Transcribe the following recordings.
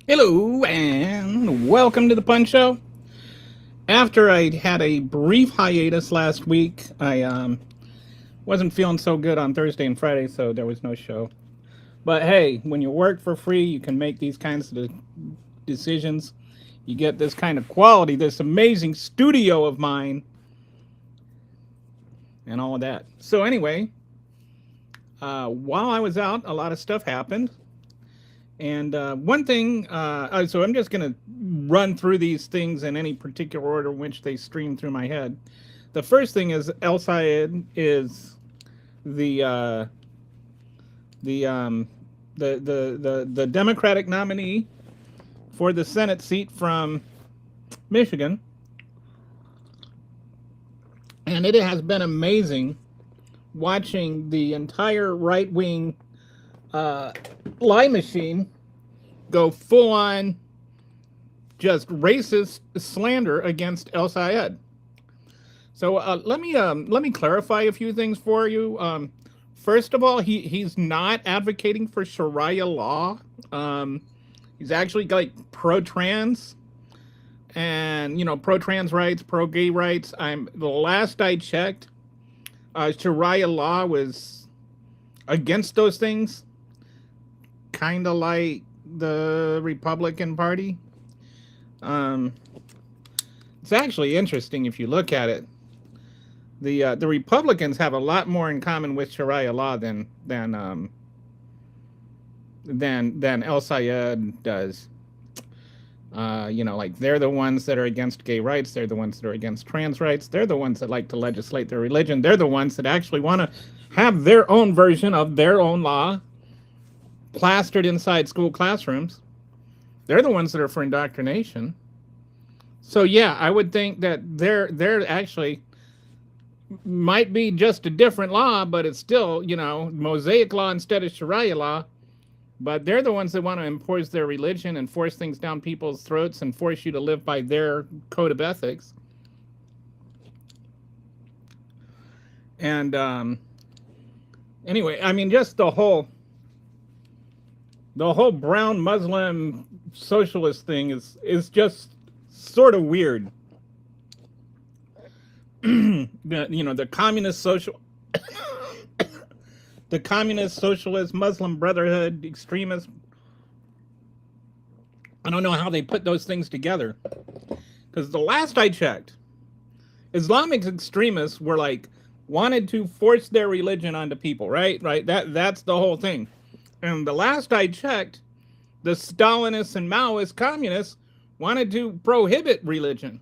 Hello and welcome to the Punch Show. After I had a brief hiatus last week, I wasn't feeling so good on Thursday and Friday, so there was no show. But hey, when you work for free, you can make these kinds of decisions. You get this kind of quality, this amazing studio of mine, and all of that. So anyway, while I was out, a lot of stuff happened. And one thing, so I'm just going to run through these things in any particular order in which they stream through my head. The first thing is El Sayed is the Democratic nominee for the Senate seat from Michigan. And it has been amazing watching the entire right-wing lie machine go full on just racist slander against El Sayed. So let me clarify a few things for you. First of all, he's not advocating for Sharia law. He's actually like pro-trans and pro-trans rights, pro-gay rights. The last I checked, Sharia law was against those things. Kind of like the Republican Party. It's actually interesting if you look at it. The Republicans have a lot more in common with Sharia law than El Sayed does. Like they're the ones that are against gay rights. They're the ones that are against trans rights. They're the ones that like to legislate their religion. They're the ones that actually want to have their own version of their own law plastered inside school classrooms. They're the ones that are for indoctrination. So yeah, I would think that they're actually might be just a different law, but it's still, Mosaic law instead of Sharia law. But they're the ones that want to impose their religion and force things down people's throats and force you to live by their code of ethics. And anyway, I mean, just the whole brown Muslim socialist thing is just sort of weird. The communist the communist socialist Muslim Brotherhood extremists. I don't know how they put those things together. Because the last I checked, Islamic extremists were wanted to force their religion onto people, right? That's the whole thing. And the last I checked, the Stalinists and Maoist communists wanted to prohibit religion.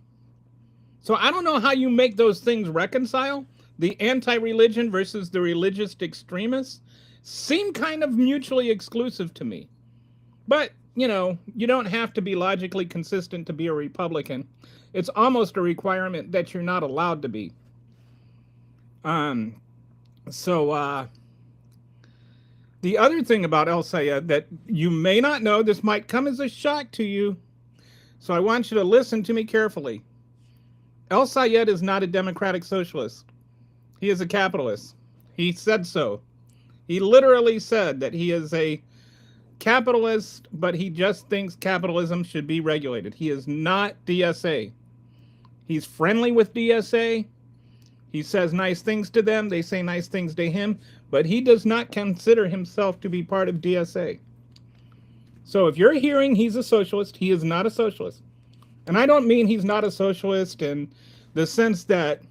So I don't know how you make those things reconcile. The anti-religion versus the religious extremists seem kind of mutually exclusive to me. But, you don't have to be logically consistent to be a Republican. It's almost a requirement that you're not allowed to be. The other thing about El Sayed that you may not know, this might come as a shock to you, so I want you to listen to me carefully. El Sayed is not a democratic socialist. He is a capitalist. He said so. He literally said that he is a capitalist, but he just thinks capitalism should be regulated. He is not DSA. He's friendly with DSA. He says nice things to them. They say nice things to him. But he does not consider himself to be part of DSA. So if you're hearing he's a socialist, he is not a socialist. And I don't mean he's not a socialist in the sense that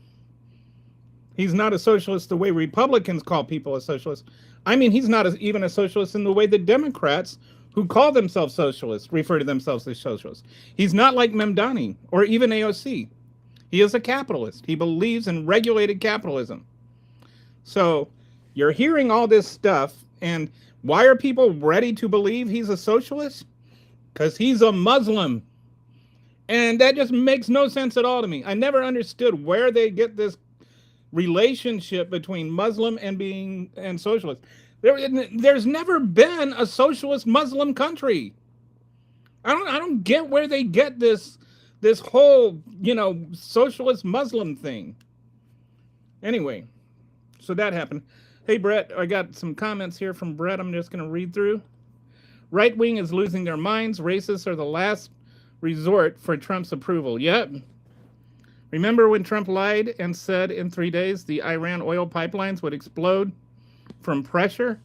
he's not a socialist the way Republicans call people a socialist. I mean, he's not even a socialist in the way the Democrats who call themselves socialists refer to themselves as socialists. He's not like Memdani or even AOC. He is a capitalist. He believes in regulated capitalism. So you're hearing all this stuff, And why are people ready to believe he's a socialist? Because he's a Muslim. And that just makes no sense at all to me. I never understood where they get this relationship between Muslim and being and socialist. There's never been a socialist Muslim country. I don't get where they get this whole, socialist Muslim thing. Anyway, so that happened. Hey, Brett, I got some comments here from Brett I'm just going to read through. Right wing is losing their minds. Racists are the last resort for Trump's approval. Yep. Remember when Trump lied and said in 3 days the Iran oil pipelines would explode from pressure?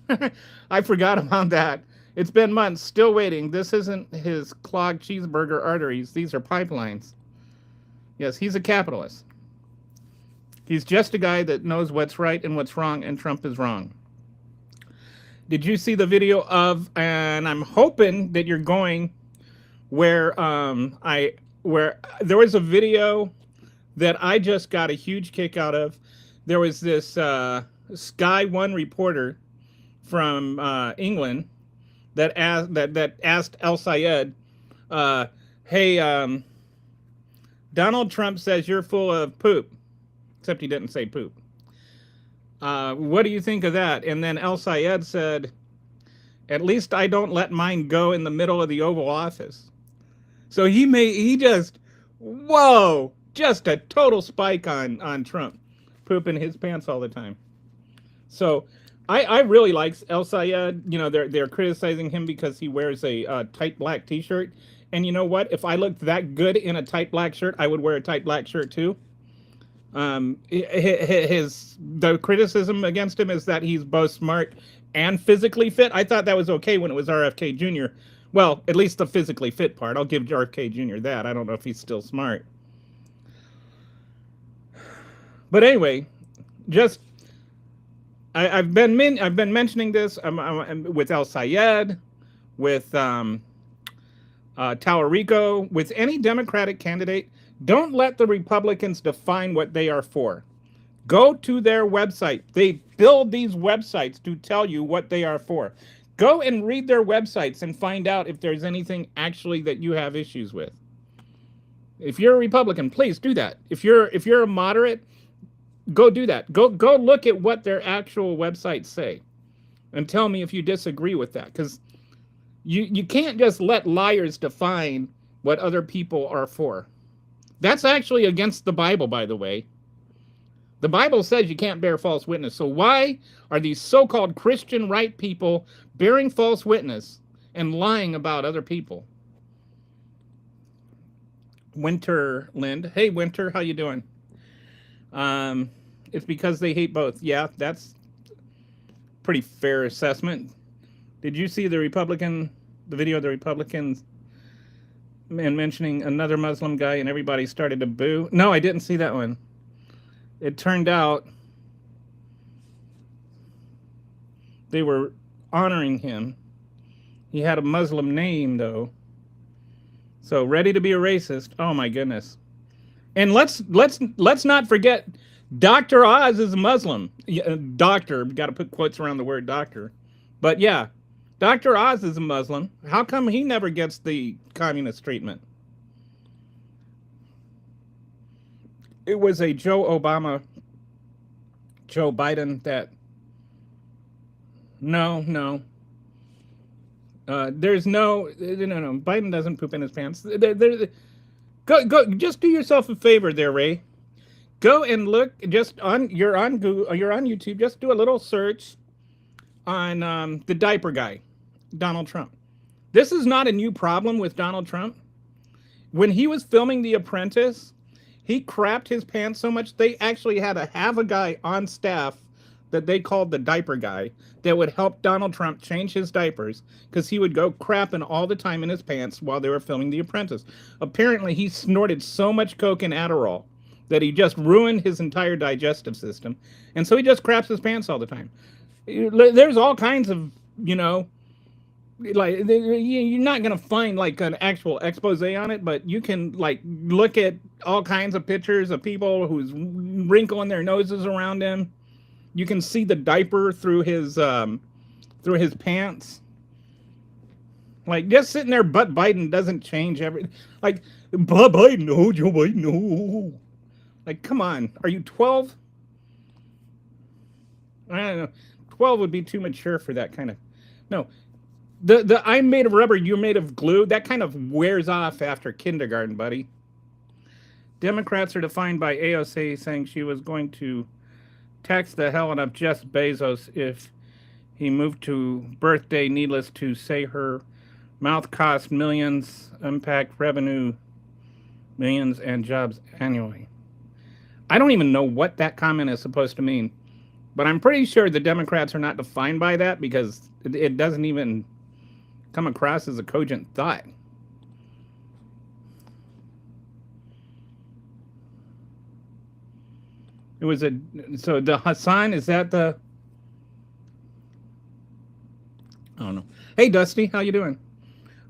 I forgot about that. It's been months, still waiting. This isn't his clogged cheeseburger arteries. These are pipelines. Yes, he's a capitalist. He's just a guy that knows what's right and what's wrong, and Trump is wrong. Did you see the video of, and I'm hoping that you're going where where there was a video that I just got a huge kick out of. There was this Sky One reporter from England that asked El Sayed, hey, Donald Trump says you're full of poop, except he didn't say poop. What do you think of that? And then El Sayed said, at least I don't let mine go in the middle of the Oval Office. So he just, whoa, just a total spike on Trump, pooping his pants all the time. So I really like El Sayed. They're criticizing him because he wears a tight black T-shirt. And you know what? If I looked that good in a tight black shirt, I would wear a tight black shirt too. The criticism against him is that he's both smart and physically fit. I thought that was okay when it was RFK Jr. Well, at least the physically fit part. I'll give RFK Jr. that. I don't know if he's still smart. But anyway, just I've been mentioning this with El Sayed, with Tallarico, with any Democratic candidate. Don't let the Republicans define what they are for. Go to their website. They build these websites to tell you what they are for. Go and read their websites and find out if there's anything actually that you have issues with. If you're a Republican, please do that. If you're a moderate, go do that. Go look at what their actual websites say and tell me if you disagree with that. Because you can't just let liars define what other people are for. That's actually against the Bible, by the way. The Bible says you can't bear false witness. So why are these so-called Christian right people bearing false witness and lying about other people? Winter Lind. Hey, Winter, how you doing? It's because they hate both. Yeah, that's pretty fair assessment. Did you see the video of the Republicans and mentioning another Muslim guy and everybody started to boo? No, I didn't see that one. It turned out they were honoring him. He had a Muslim name, though. So ready to be a racist. Oh my goodness. And let's not forget, Dr. Oz is a Muslim. Doctor, got to put quotes around the word doctor. But yeah, Dr. Oz is a Muslim. How come he never gets the communist treatment? It was a Joe Biden that, no. There's no, Biden doesn't poop in his pants. Go, just do yourself a favor there, Ray. Go and look, you're on Google, you're on YouTube, just do a little search on the diaper guy, Donald Trump. This is not a new problem with Donald Trump. When he was filming The Apprentice, he crapped his pants so much they actually had to have a guy on staff that they called the diaper guy that would help Donald Trump change his diapers because he would go crapping all the time in his pants while they were filming The Apprentice. Apparently, he snorted so much coke and Adderall that he just ruined his entire digestive system. And so he just craps his pants all the time. There's all kinds of, like, you're not going to find like an actual expose on it, but you can like look at all kinds of pictures of people who's wrinkling their noses around him. You can see the diaper through his through his pants. Like, just sitting there, but Biden doesn't change everything. Like, but Biden, no, Joe Biden, no. Like, come on. Are you 12? I don't know. 12 would be too mature for that kind of. No. The I'm made of rubber, you're made of glue, that kind of wears off after kindergarten, buddy. Democrats are defined by AOC saying she was going to tax the hell out of Jeff Bezos if he moved to birthday. Needless to say, her mouth cost millions, impact revenue millions, and jobs annually. I don't even know what that comment is supposed to mean, but I'm pretty sure the Democrats are not defined by that because it doesn't even come across as a cogent thought. It was so the Hassan, is that the, I don't know. Hey Dusty, how you doing?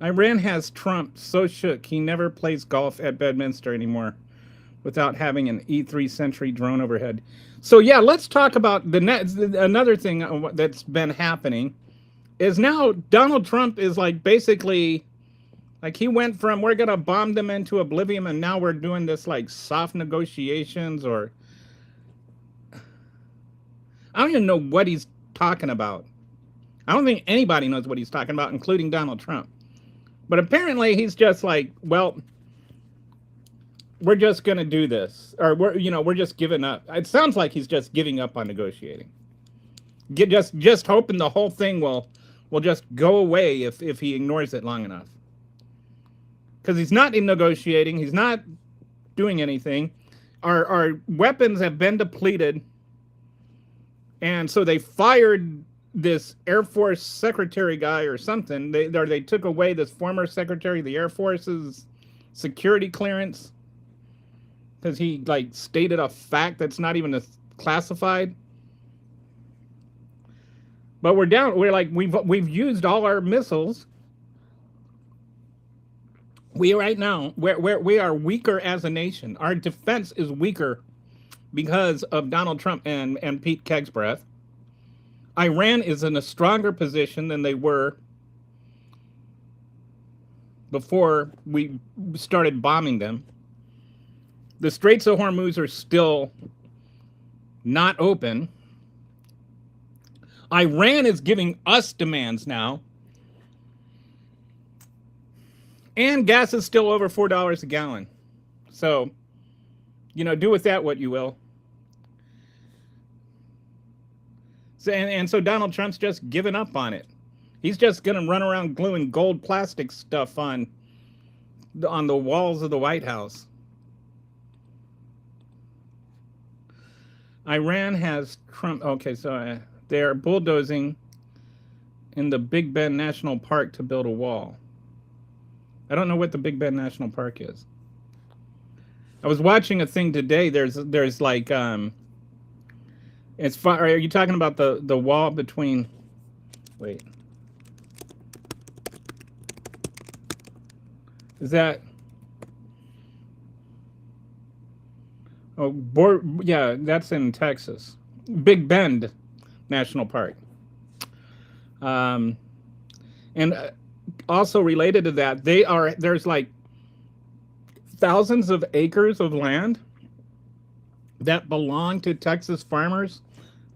Iran has Trump so shook he never plays golf at Bedminster anymore without having an E3 Sentry drone overhead. So yeah, let's talk about another thing that's been happening is now Donald Trump is like basically like he went from we're gonna bomb them into oblivion and now we're doing this like soft negotiations, or I don't even know what he's talking about. I don't think anybody knows what he's talking about, including Donald Trump. But apparently he's just like, well, we're just going to do this, or we're just giving up. It sounds like he's just giving up on negotiating. Just hoping the whole thing will just go away if he ignores it long enough. Because he's not in negotiating, he's not doing anything. Our weapons have been depleted. And so they fired this Air Force secretary guy or something. They took away this former secretary of the Air Force's security clearance because he like stated a fact that's not even classified. But we're down. We're like we've used all our missiles. We right now we are weaker as a nation. Our defense is weaker because of Donald Trump and Pete Kegsbreath. Iran is in a stronger position than they were before we started bombing them. The Straits of Hormuz are still not open. Iran is giving us demands now. And gas is still over $4 a gallon. So, do with that what you will. So, and so Donald Trump's just given up on it. He's just going to run around gluing gold plastic stuff on the walls of the White House. Iran has Trump. Okay, so they're bulldozing in the Big Bend National Park to build a wall. I don't know what the Big Bend National Park is. I was watching a thing today. There's like it's far. Are you talking about the wall between? Wait, is that? Oh, yeah, that's in Texas. Big Bend National Park. And also related to that, there's like thousands of acres of land that belong to Texas farmers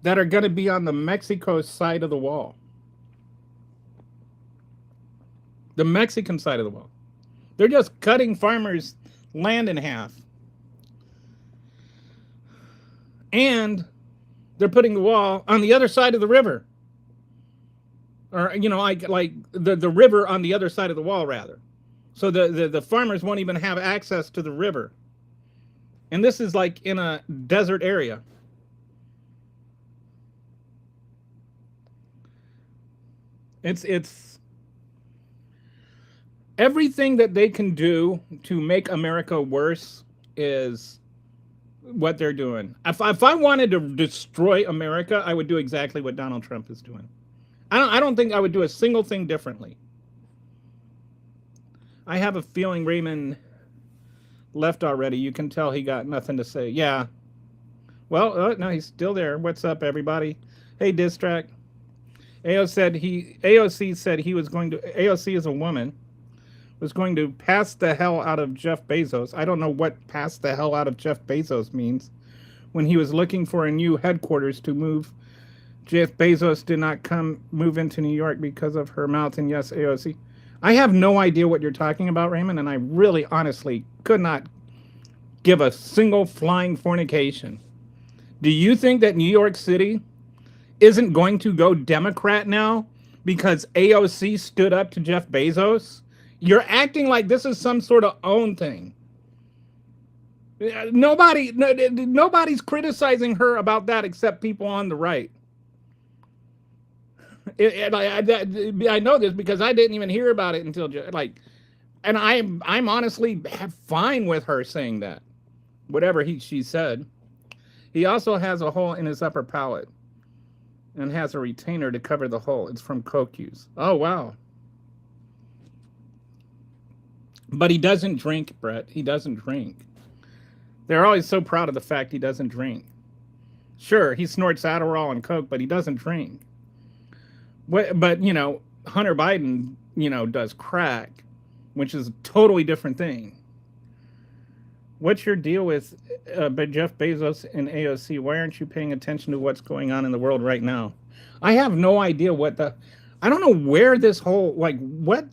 that are going to be on the Mexico side of the wall. The Mexican side of the wall. They're just cutting farmers' land in half. And they're putting the wall on the other side of the river. Or, like the river on the other side of the wall, rather. So the farmers won't even have access to the river. And this is like in a desert area. It's everything that they can do to make America worse is what they're doing. If I wanted to destroy America, I would do exactly what Donald Trump is doing. I don't think I would do a single thing differently. I have a feeling Raymond left already. You can tell he got nothing to say. Yeah. Well, no, he's still there. What's up, everybody? Hey, Distract. AOC said he was going to AOC is a woman was going to pass the hell out of Jeff Bezos. I don't know what pass the hell out of Jeff Bezos means. When he was looking for a new headquarters to move, Jeff Bezos did not move into New York because of her mouth. And yes, AOC. I have no idea what you're talking about, Raymond, and I really honestly could not give a single flying fornication. Do you think that New York City isn't going to go Democrat now because AOC stood up to Jeff Bezos? You're acting like this is some sort of own thing. Nobody's criticizing her about that except people on the right. I know this because I didn't even hear about it until and I'm honestly fine with her saying that, whatever she said. He also has a hole in his upper palate and has a retainer to cover the hole. It's from coke use. Oh, wow. But he doesn't drink, Brett. He doesn't drink. They're always so proud of the fact he doesn't drink. Sure, he snorts Adderall and coke, but he doesn't drink. But, Hunter Biden, does crack, which is a totally different thing. What's your deal with Jeff Bezos and AOC? Why aren't you paying attention to what's going on in the world right now? I have no idea I don't know where this whole, when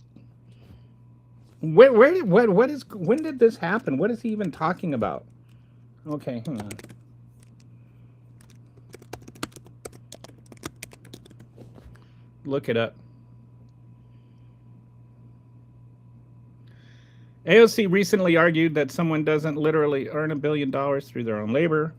did this happen? What is he even talking about? Okay, hang on. Look it up. AOC recently argued that someone doesn't literally earn $1 billion through their own labor.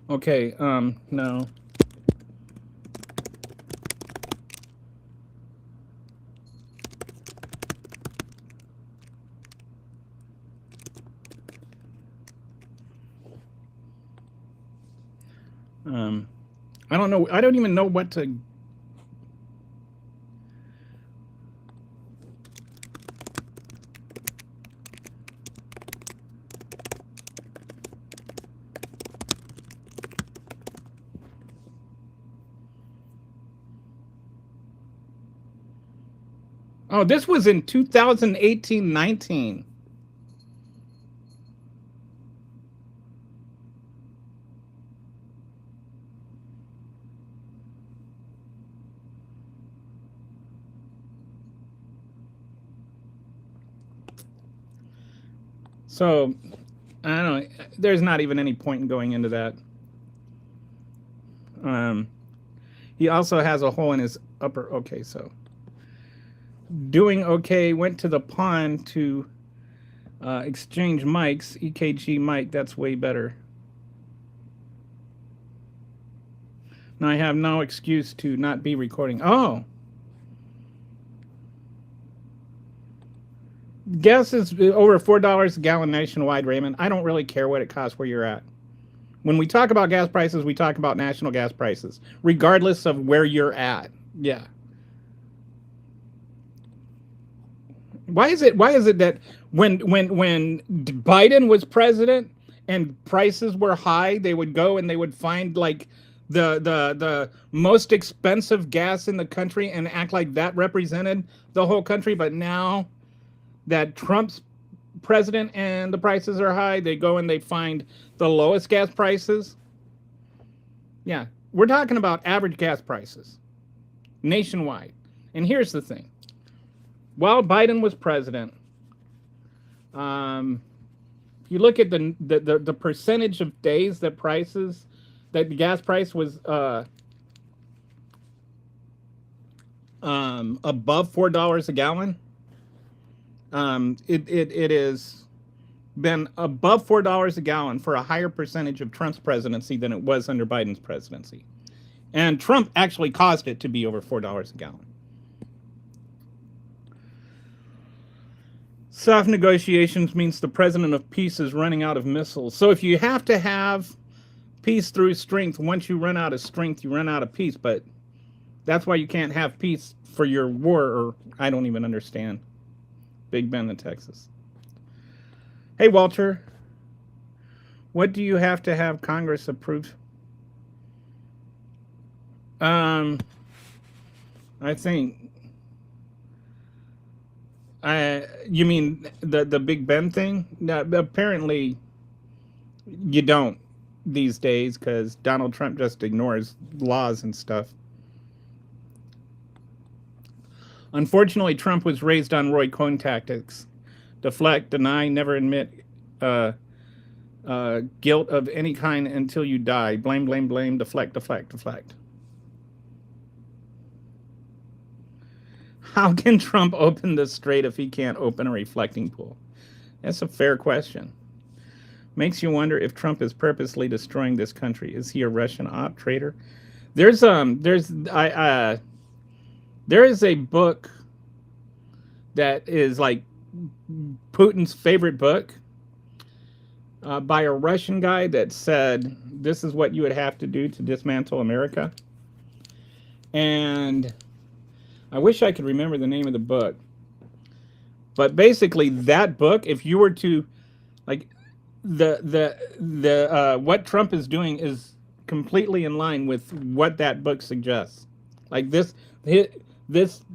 Okay, no. I don't know. I don't even know what to. Oh, this was in 2018-19. So, I don't know. There's not even any point in going into that. He also has a hole in his upper. Okay, so doing okay. Went to the pond to exchange mics. EKG mic. That's way better. Now I have no excuse to not be recording. Oh. Gas is over $4 a gallon nationwide, Raymond. I don't really care what it costs where you're at. When we talk about gas prices, we talk about national gas prices, regardless of where you're at. Yeah. Why is it that when Biden was president and prices were high, they would go and they would find the most expensive gas in the country and act like that represented the whole country, but now that Trump's president and the prices are high, they go and they find the lowest gas prices. Yeah, we're talking about average gas prices nationwide. And here's the thing. While Biden was president, if you look at the percentage of days that the gas price was above $4 a gallon, it has been above $4 a gallon for a higher percentage of Trump's presidency than it was under Biden's presidency. And Trump actually caused it to be over $4 a gallon. Soft negotiations means the president of peace is running out of missiles. So if you have to have peace through strength. Once you run out of strength, you run out of peace. But that's why you can't have peace for your war, or I don't even understand. Big Bend in Texas. Hey, Walter, what do you have to have Congress approve? I think. You mean the Big Ben thing? No, apparently, you don't these days because Donald Trump just ignores laws and stuff. Unfortunately, Trump was raised on Roy Cohn tactics: deflect, deny, never admit guilt of any kind until you die. Blame, blame, blame. Deflect, deflect, deflect. How can Trump open the strait if he can't open a reflecting pool? That's a fair question. Makes you wonder if Trump is purposely destroying this country. Is he a Russian op traitor? There is a book that is like Putin's favorite book by a Russian guy that said this is what you would have to do to dismantle America. And I wish I could remember the name of the book. But basically that book, if you were to like what Trump is doing is completely in line with what that book suggests. Like this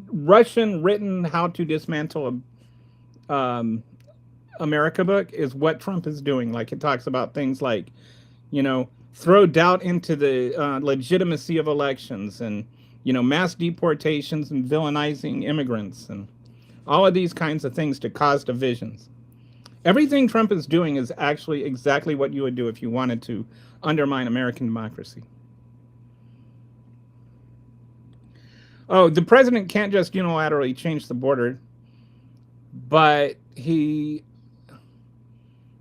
Russian written how to dismantle America book is what Trump is doing. Like it talks about things like, throw doubt into the legitimacy of elections and, mass deportations and villainizing immigrants and all of these kinds of things to cause divisions. Everything Trump is doing is actually exactly what you would do if you wanted to undermine American democracy. Oh, the president can't just unilaterally change the border, but he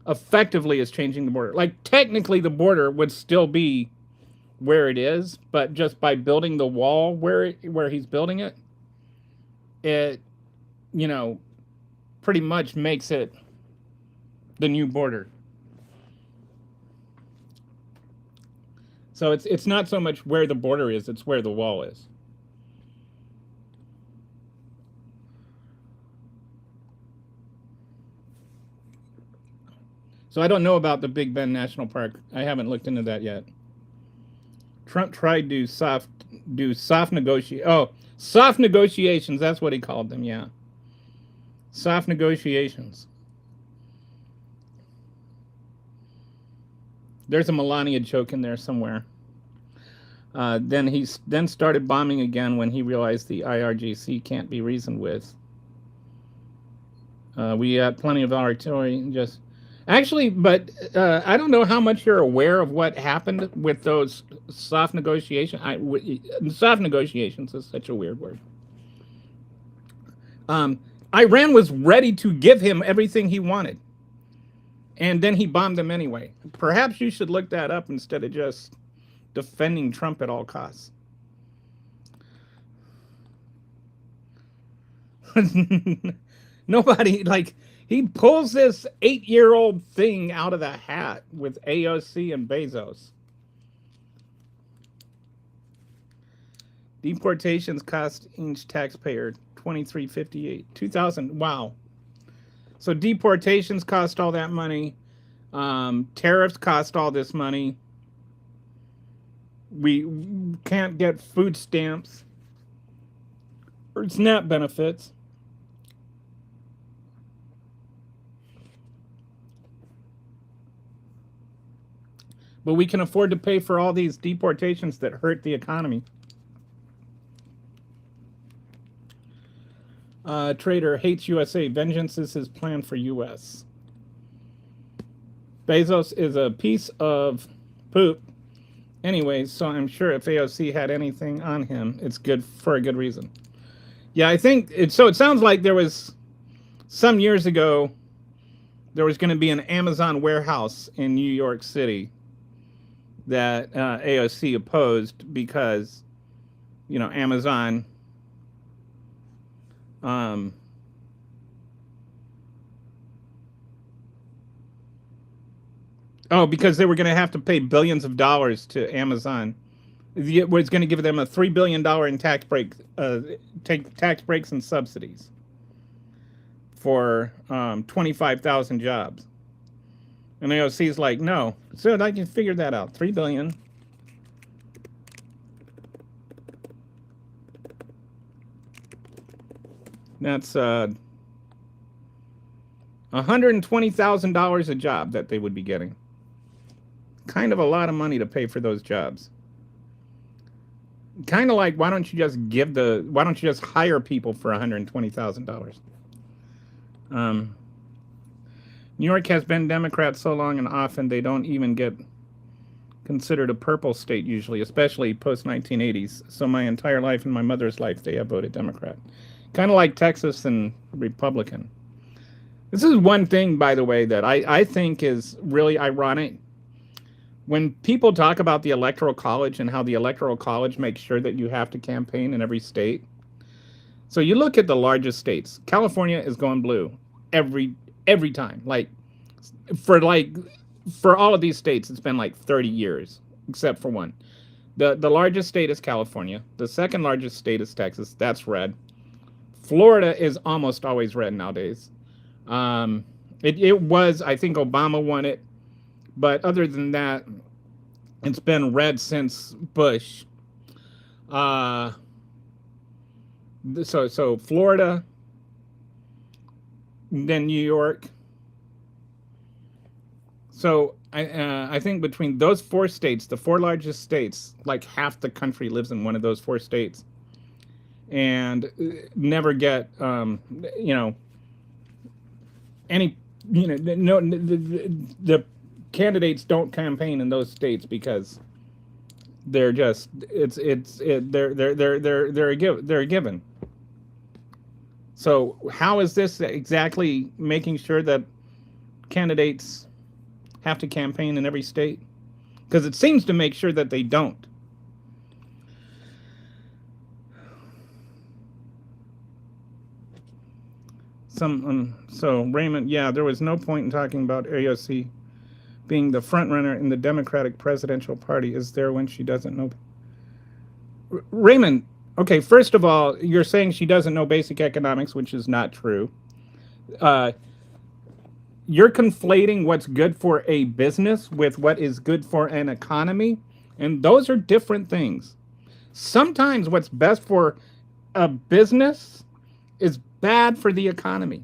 effectively is changing the border. Like technically the border would still be where it is, but just by building the wall where he's building it, it pretty much makes it the new border. So it's not so much where the border is, it's where the wall is. So I don't know about the Big Bend National Park. I haven't looked into that yet. Trump tried to soft negotiations. That's what he called them. Yeah, soft negotiations. There's a Melania joke in there somewhere. Then he started bombing again when he realized the IRGC can't be reasoned with. We had plenty of artillery. But I don't know how much you're aware of what happened with those soft negotiations. Soft negotiations is such a weird word. Iran was ready to give him everything he wanted. And then he bombed them anyway. Perhaps you should look that up instead of just defending Trump at all costs. Nobody, he pulls this 8-year-old thing out of the hat with AOC and Bezos. Deportations cost each taxpayer $23.58. 2000. Wow. So deportations cost all that money. Tariffs cost all this money. We can't get food stamps or SNAP benefits. But we can afford to pay for all these deportations that hurt the economy. Trader hates USA. Vengeance is his plan for US. Bezos is a piece of poop. Anyways, so I'm sure if AOC had anything on him, it's good for a good reason. Yeah, I think it sounds like there was some years ago, there was going to be an Amazon warehouse in New York City that AOC opposed because, Amazon Oh, because they were going to have to pay billions of dollars to Amazon. It was going to give them a $3 billion in tax breaks and subsidies for 25,000 jobs. And AOC's like, no. So I can figure that out. $3 billion. That's $120,000 a job that they would be getting. Kind of a lot of money to pay for those jobs. Kind of like, why don't you just hire people for $120,000? New York has been Democrat so long and often they don't even get considered a purple state usually, especially post-1980s. So my entire life and my mother's life, they have voted Democrat. Kind of like Texas and Republican. This is one thing, by the way, that I think is really ironic. When people talk about the Electoral College and how the Electoral College makes sure that you have to campaign in every state. So you look at the largest states. California is going blue every time. For all of these states, it's been like 30 years, except for one. The largest state is California. The second largest state is Texas. That's red. Florida is almost always red nowadays. It was, I think Obama won it. But other than that, it's been red since Bush. So Florida, then New York. So I think between those four states, the four largest states, like half the country lives in one of those four states, and never get the candidates don't campaign in those states because they're just they're a given. So how is this exactly making sure that candidates have to campaign in every state? Because it seems to make sure that they don't. So Raymond, yeah, there was no point in talking about AOC being the front runner in the Democratic presidential party is there when she doesn't know. Raymond, okay, first of all, you're saying she doesn't know basic economics, which is not true. You're conflating what's good for a business with what is good for an economy, and those are different things. Sometimes what's best for a business is bad for the economy.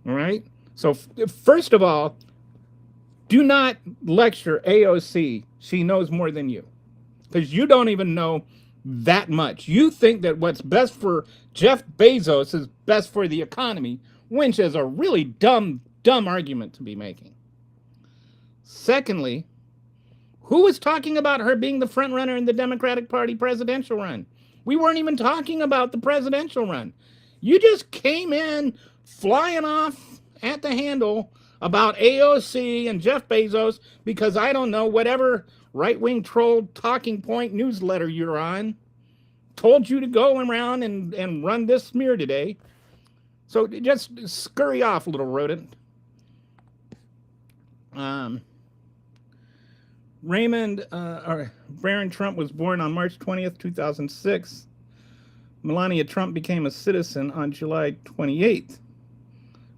All right? So first of all, do not lecture AOC. She knows more than you, because you don't even know that much. You think that what's best for Jeff Bezos is best for the economy, which is a really dumb argument to be making. Secondly, who was talking about her being the front runner in the Democratic Party presidential run? We weren't even talking about the presidential run. You just came in flying off at the handle about AOC and Jeff Bezos because, I don't know, whatever right-wing troll talking point newsletter you're on told you to go around and run this smear today. So just scurry off, little rodent. Barron Trump was born on March 20th, 2006. Melania Trump became a citizen on July 28th,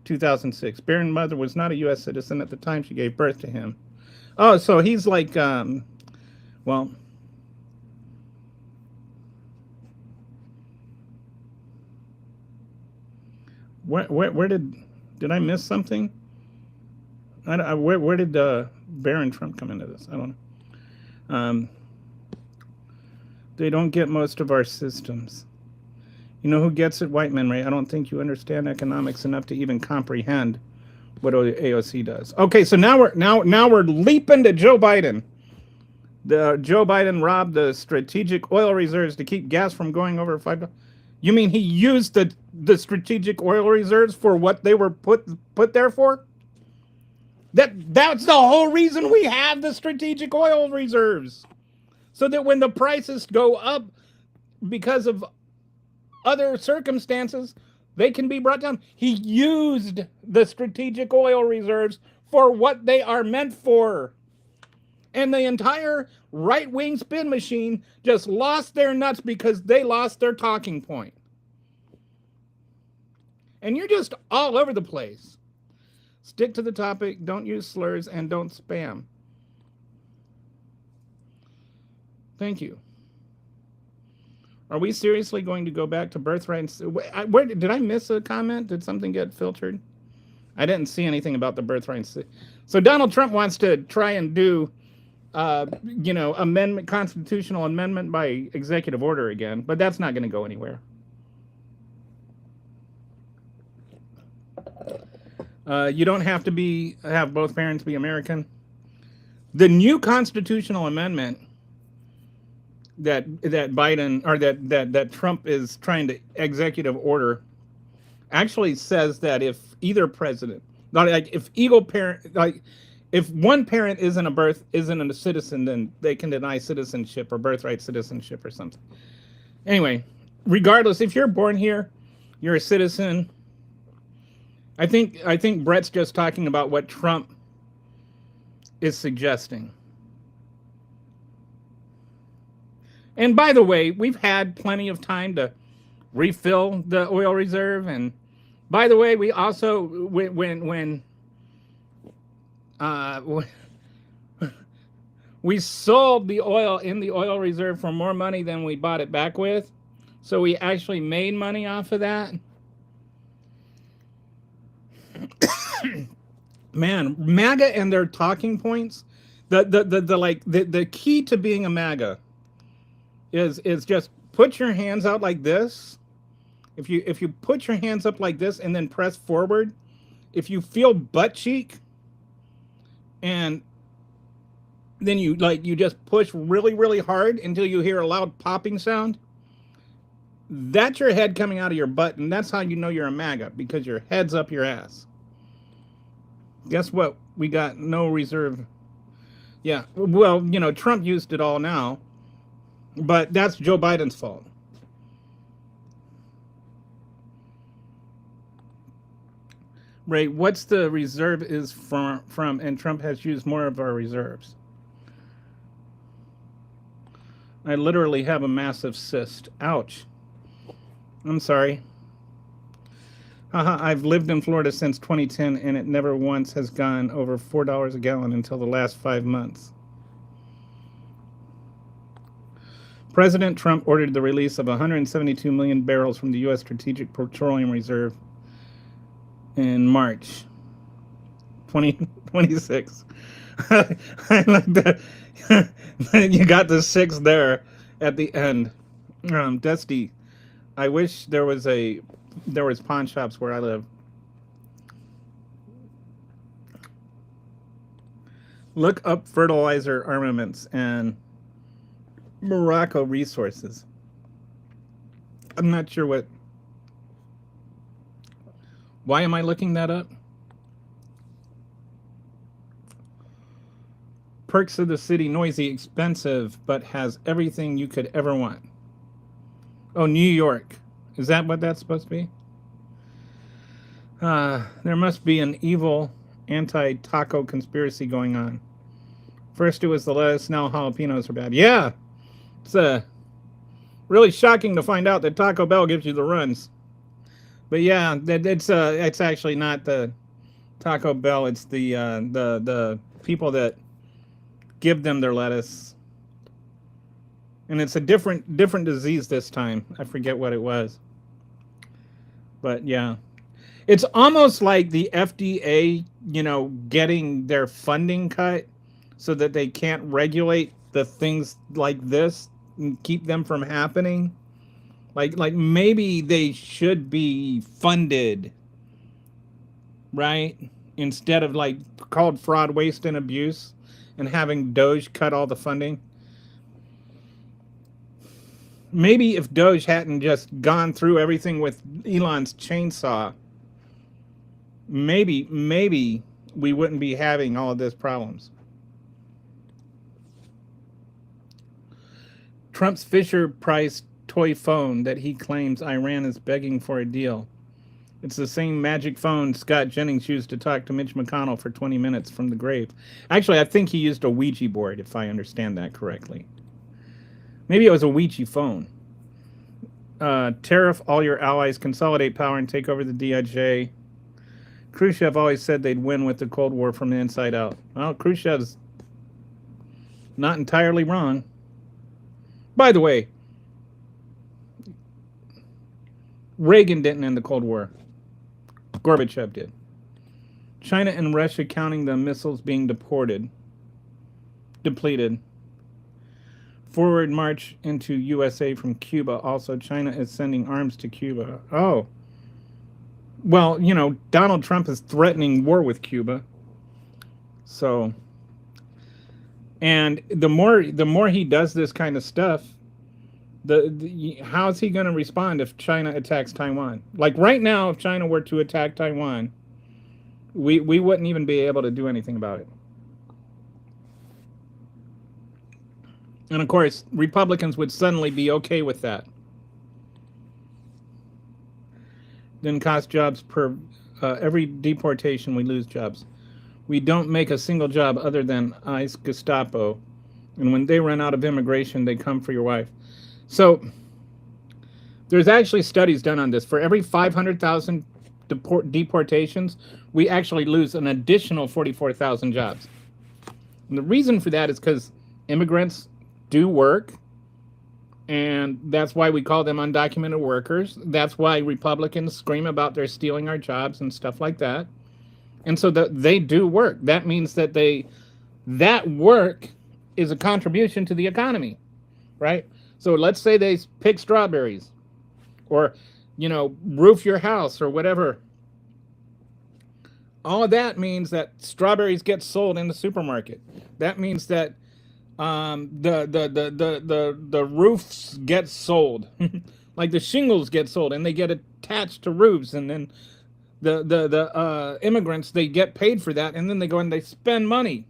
2006. Barron's mother was not a U.S. citizen at the time she gave birth to him. Oh, so he's like, well, where did I miss something? Where did Barron Trump come into this? I don't know. They don't get most of our systems. You know who gets it? White men, Ray. I don't think you understand economics enough to even comprehend what AOC does. Okay, so now we're leaping to Joe Biden. Joe Biden robbed the strategic oil reserves to keep gas from going over $5. You mean he used the strategic oil reserves for what they were put there for? That's the whole reason we have the strategic oil reserves. So that when the prices go up because of other circumstances, they can be brought down. He used the strategic oil reserves for what they are meant for. And the entire right-wing spin machine just lost their nuts because they lost their talking point. And you're just all over the place. Stick to the topic, don't use slurs, and don't spam. Thank you. Are we seriously going to go back to birthright? Where did I miss a comment? Did something get filtered? I didn't see anything about the birthright. So Donald Trump wants to try and do, amendment, constitutional amendment by executive order again, but that's not going to go anywhere. You don't have to have both parents be American. The new constitutional amendment that Biden or that Trump is trying to executive order actually says that if either president, if one parent isn't a citizen, then they can deny citizenship or birthright citizenship or something. Anyway, regardless, if you're born here, you're a citizen. I think Brett's just talking about what Trump is suggesting. And by the way, we've had plenty of time to refill the oil reserve. And by the way, we also when we sold the oil in the oil reserve for more money than we bought it back with, so we actually made money off of that. Man, MAGA and their talking points. The key to being a MAGA is just put your hands out like this. If you put your hands up like this and then press forward, if you feel butt cheek, and then you just push really, really hard until you hear a loud popping sound, that's your head coming out of your butt, and that's how you know you're a MAGA, because your head's up your ass. Guess what? We got no reserve. Yeah, well, Trump used it all now, but that's Joe Biden's fault. Ray, what's the reserve is from, and Trump has used more of our reserves. I literally have a massive cyst. Ouch. I'm sorry. I've lived in Florida since 2010, and it never once has gone over $4 a gallon until the last 5 months. President Trump ordered the release of 172 million barrels from the U.S. Strategic Petroleum Reserve in March 2026. I like that. You got the 6 there at the end. Dusty, I wish there was pawn shops where I live. Look up fertilizer armaments and Morocco resources. I'm not sure why am I looking that up? Perks of the city, noisy, expensive, but has everything you could ever want. Oh, New York. Is that what that's supposed to be? There must be an evil anti-taco conspiracy going on. First it was the lettuce, now jalapenos are bad. Yeah, it's really shocking to find out that Taco Bell gives you the runs. But yeah, it's actually not the Taco Bell. It's the people that give them their lettuce. And it's a different disease this time. I forget what it was. But yeah, it's almost like the FDA, getting their funding cut so that they can't regulate the things like this and keep them from happening. Like maybe they should be funded, right? Instead of called fraud, waste, and abuse, and having Doge cut all the funding. Maybe if Doge hadn't just gone through everything with Elon's chainsaw, maybe we wouldn't be having all of these problems. Trump's Fisher Price toy phone that he claims Iran is begging for a deal. It's the same magic phone Scott Jennings used to talk to Mitch McConnell for 20 minutes from the grave. Actually, I think he used a Ouija board, if I understand that correctly. Maybe it was a Ouija phone. Tariff all your allies, consolidate power, and take over the DIJ. Khrushchev always said they'd win with the Cold War from the inside out. Well, Khrushchev's not entirely wrong. By the way, Reagan didn't end the Cold War. Gorbachev did. China and Russia counting the missiles being depleted. Forward march into USA from Cuba. Also, China is sending arms to Cuba. Oh. Well, you know, Donald Trump is threatening war with Cuba. So, and the more he does this kind of stuff, how's he going to respond if China attacks Taiwan? Like right now, if China were to attack Taiwan, we wouldn't even be able to do anything about it. And of course, Republicans would suddenly be okay with that. Then cost jobs per every deportation, we lose jobs. We don't make a single job other than ICE, Gestapo. And when they run out of immigration, they come for your wife. So there's actually studies done on this. For every 500,000 deportations, we actually lose an additional 44,000 jobs. And the reason for that is because immigrants do work, and that's why we call them undocumented workers. That's why Republicans scream about they're stealing our jobs and stuff like that. And so they do work. That means that that work is a contribution to the economy, right? So let's say they pick strawberries or, you know, roof your house or whatever. All of that means that strawberries get sold in the supermarket. That means that the roofs get sold, like the shingles get sold, and they get attached to roofs, and then the immigrants, they get paid for that, and then they go and they spend money,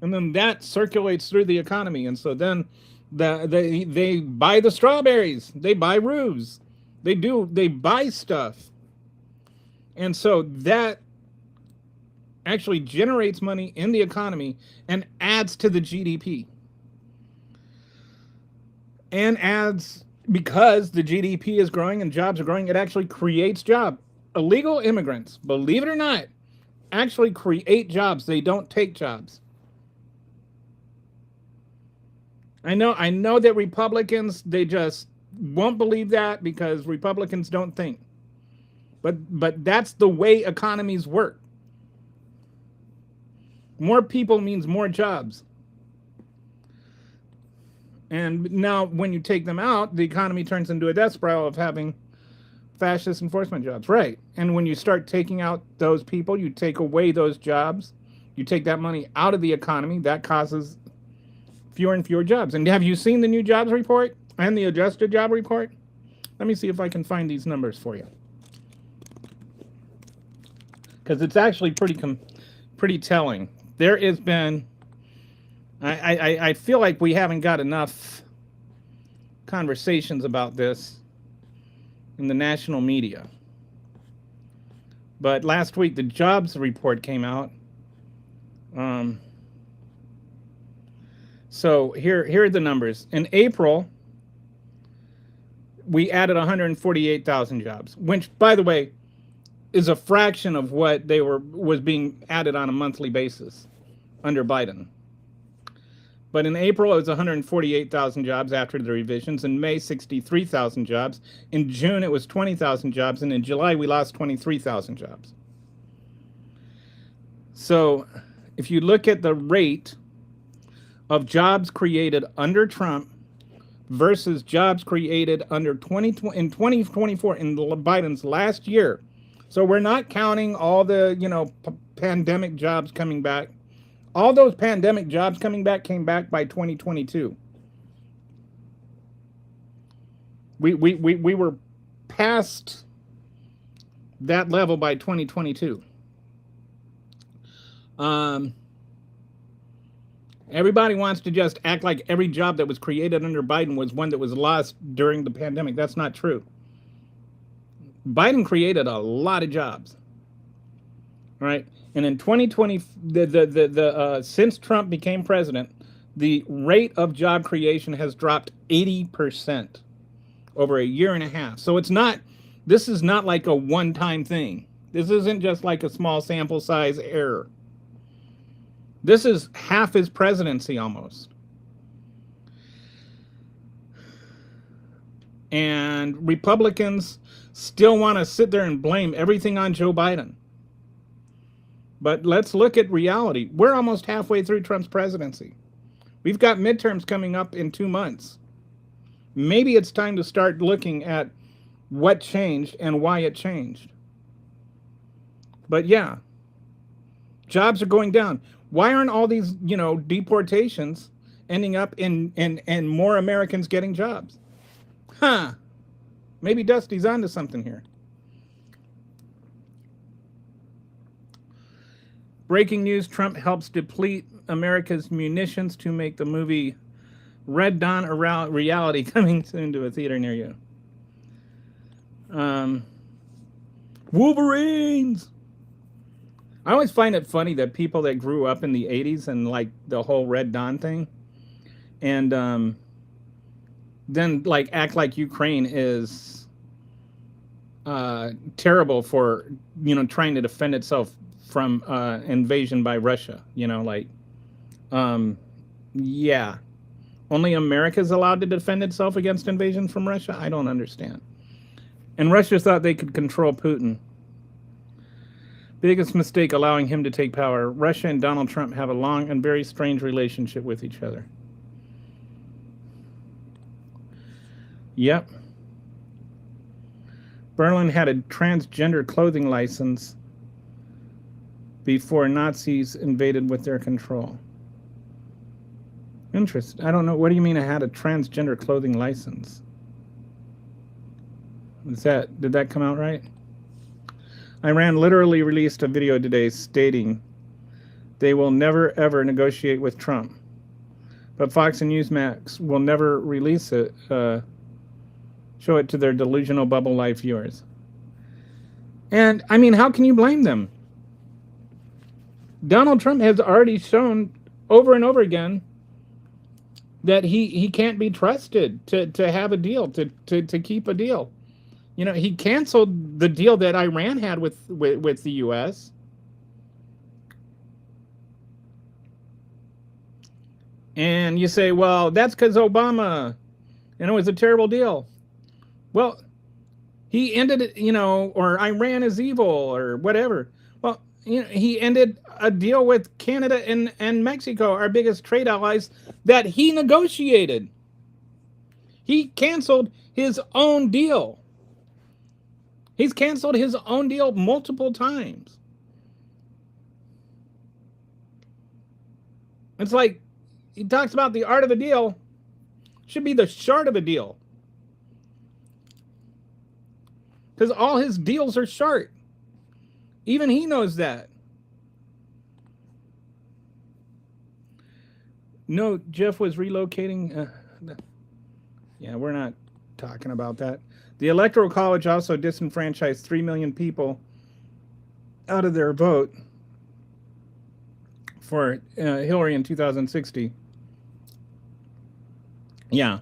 and then that circulates through the economy, and so then they buy the strawberries, they buy roofs, they buy stuff, and so that actually generates money in the economy and adds to the GDP. And adds, because the GDP is growing and jobs are growing, it actually creates jobs. Illegal immigrants, believe it or not, actually create jobs. They don't take jobs. I know that Republicans, they just won't believe that because Republicans don't think. But that's the way economies work. More people means more jobs. And now when you take them out, the economy turns into a death spiral of having fascist enforcement jobs. Right. And when you start taking out those people, you take away those jobs, you take that money out of the economy, that causes fewer and fewer jobs. And have you seen the new jobs report and the adjusted job report? Let me see if I can find these numbers for you. Because it's actually pretty telling. There has been, I feel like we haven't got enough conversations about this in the national media. But last week, the jobs report came out. So here are the numbers. In April, we added 148,000 jobs, which, by the way, is a fraction of what was being added on a monthly basis under Biden. But in April, it was 148,000 jobs after the revisions. In May, 63,000 jobs. In June, it was 20,000 jobs. And in July, we lost 23,000 jobs. So if you look at the rate of jobs created under Trump versus jobs created under in 2024, in Biden's last year. So we're not counting all the, pandemic jobs coming back. All those pandemic jobs coming back came back by 2022. We were past that level by 2022. Everybody wants to just act like every job that was created under Biden was one that was lost during the pandemic. That's not true. Biden created a lot of jobs, right? And in 2020, since Trump became president, the rate of job creation has dropped 80% over a year and a half. So this is not like a one-time thing. This isn't just like a small sample size error. This is half his presidency almost. And Republicans still want to sit there and blame everything on Joe Biden. But let's look at reality. We're almost halfway through Trump's presidency. We've got midterms coming up in 2 months. Maybe it's time to start looking at what changed and why it changed. But yeah, jobs are going down. Why aren't all these, deportations ending up in more Americans getting jobs? Maybe Dusty's onto something here. Breaking news, Trump helps deplete America's munitions to make the movie Red Dawn a reality, coming soon to a theater near you. Wolverines! I always find it funny that people that grew up in the 80s and like the whole Red Dawn thing, and then like act like Ukraine is terrible for, trying to defend itself from invasion by Russia. Yeah. Only America's allowed to defend itself against invasion from Russia? I don't understand. And Russia thought they could control Putin. Biggest mistake, allowing him to take power. Russia and Donald Trump have a long and very strange relationship with each other. Yep. Berlin had a transgender clothing license before Nazis invaded with their control. Interesting. I don't know. What do you mean it had a transgender clothing license? Did that come out right? Iran literally released a video today stating they will never ever negotiate with Trump. But Fox and Newsmax will never release it, show it to their delusional bubble life viewers. And I mean, how can you blame them? Donald Trump has already shown over and over again that he can't be trusted to have a deal, to keep a deal. He canceled the deal that Iran had with the U.S. And you say, well, that's because Obama, and it was a terrible deal. Well, he ended it, or Iran is evil or whatever. Well, he ended a deal with Canada and Mexico, our biggest trade allies, that he negotiated. He canceled his own deal. He's canceled his own deal multiple times. It's like he talks about the art of a deal. Should be the short of a deal. Because all his deals are short. Even he knows that. No, Jeff was relocating. Yeah, we're not talking about that. The Electoral College also disenfranchised 3 million people out of their vote for Hillary in 2060. Yeah.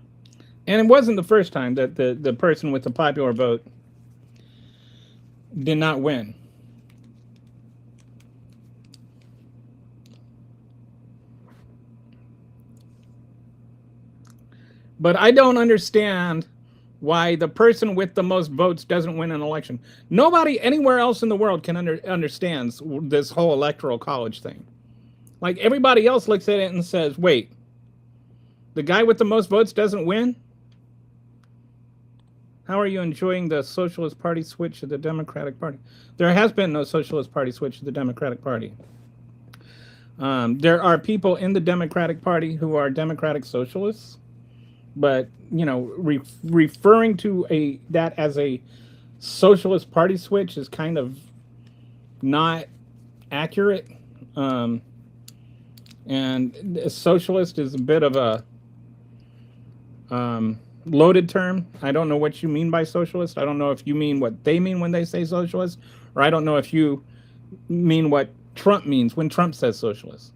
And it wasn't the first time that the person with the popular vote did not win. But I don't understand why the person with the most votes doesn't win an election. Nobody anywhere else in the world can understands this whole electoral college thing. Like, everybody else looks at it and says, wait, the guy with the most votes doesn't win? How are you enjoying the Socialist Party switch to the Democratic Party? There has been no Socialist Party switch to the Democratic Party. There are people in the Democratic Party who are Democratic Socialists, but referring to that as a Socialist Party switch is kind of not accurate. And a socialist is a bit of a loaded term. I don't know what you mean by socialist. I don't know if you mean what they mean when they say socialist, or I don't know if you mean what Trump means when Trump says socialist.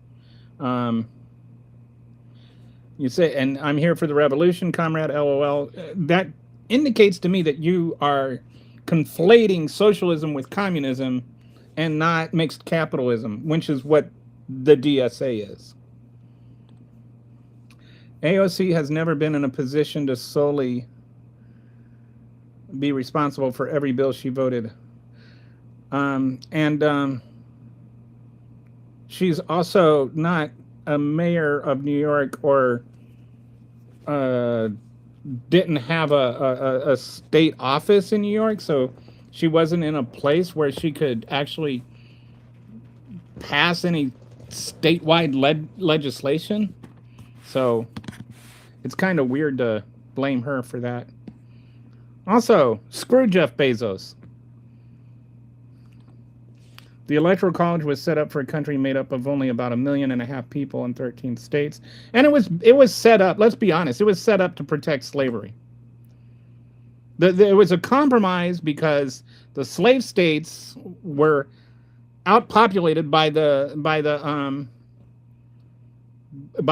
Um, you say, and I'm here for the revolution, comrade, LOL. That indicates to me that you are conflating socialism with communism and not mixed capitalism, which is what the DSA is. AOC has never been in a position to solely be responsible for every bill she voted. And she's also not a mayor of New York or didn't have a state office in New York, so she wasn't in a place where she could actually pass any statewide legislation. So it's kind of weird to blame her for that. Also, screw Jeff Bezos. The Electoral College was set up for a country made up of only about 1.5 million people in 13 states. And it was set up, let's be honest, it was set up to protect slavery. It was a compromise because the slave states were outpopulated by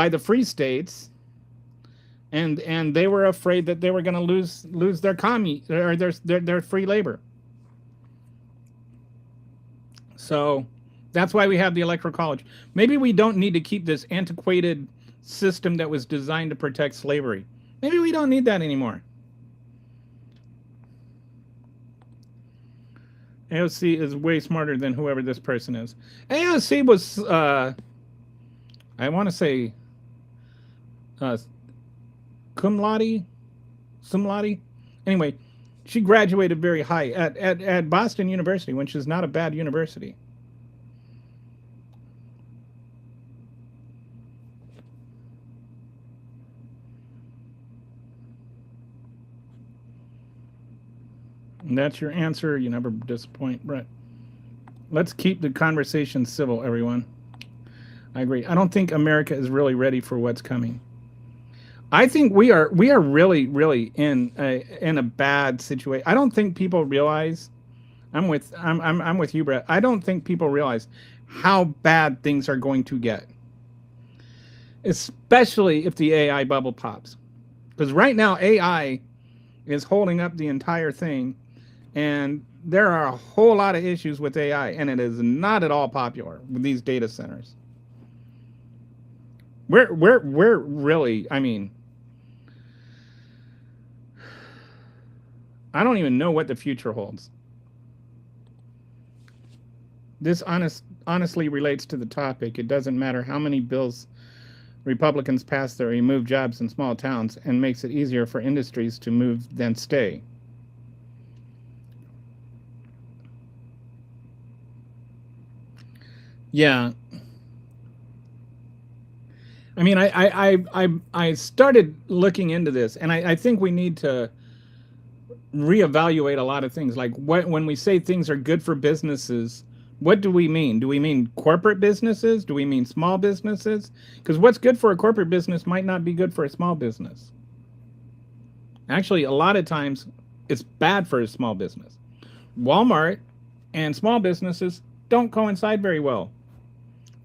the free states, and they were afraid that they were going to lose their their free labor. So that's why we have the Electoral College. Maybe we don't need to keep this antiquated system that was designed to protect slavery. Maybe we don't need that anymore. AOC is way smarter than whoever this person is. AOC was, I want to say, cum laude? Anyway, she graduated very high at Boston University, which is not a bad university. And that's your answer. You never disappoint, Brett. Let's keep the conversation civil, everyone. I agree. I don't think America is really ready for what's coming. I think we are really, really in a bad situation. I don't think people realize. I'm with you, Brett. I don't think people realize how bad things are going to get, especially if the AI bubble pops. Because right now AI is holding up the entire thing, and there are a whole lot of issues with AI, and it is not at all popular with these data centers. We're really, I mean, I don't even know what the future holds. This honestly relates to the topic. It doesn't matter how many bills Republicans pass that remove jobs in small towns and makes it easier for industries to move than stay. Yeah. I mean, I started looking into this, and I think we need to reevaluate a lot of things. Like when we say things are good for businesses, what do we mean? Do we mean corporate businesses? Do we mean small businesses? Because what's good for a corporate business might not be good for a small business. Actually, a lot of times it's bad for a small business. Walmart and small businesses don't coincide very well.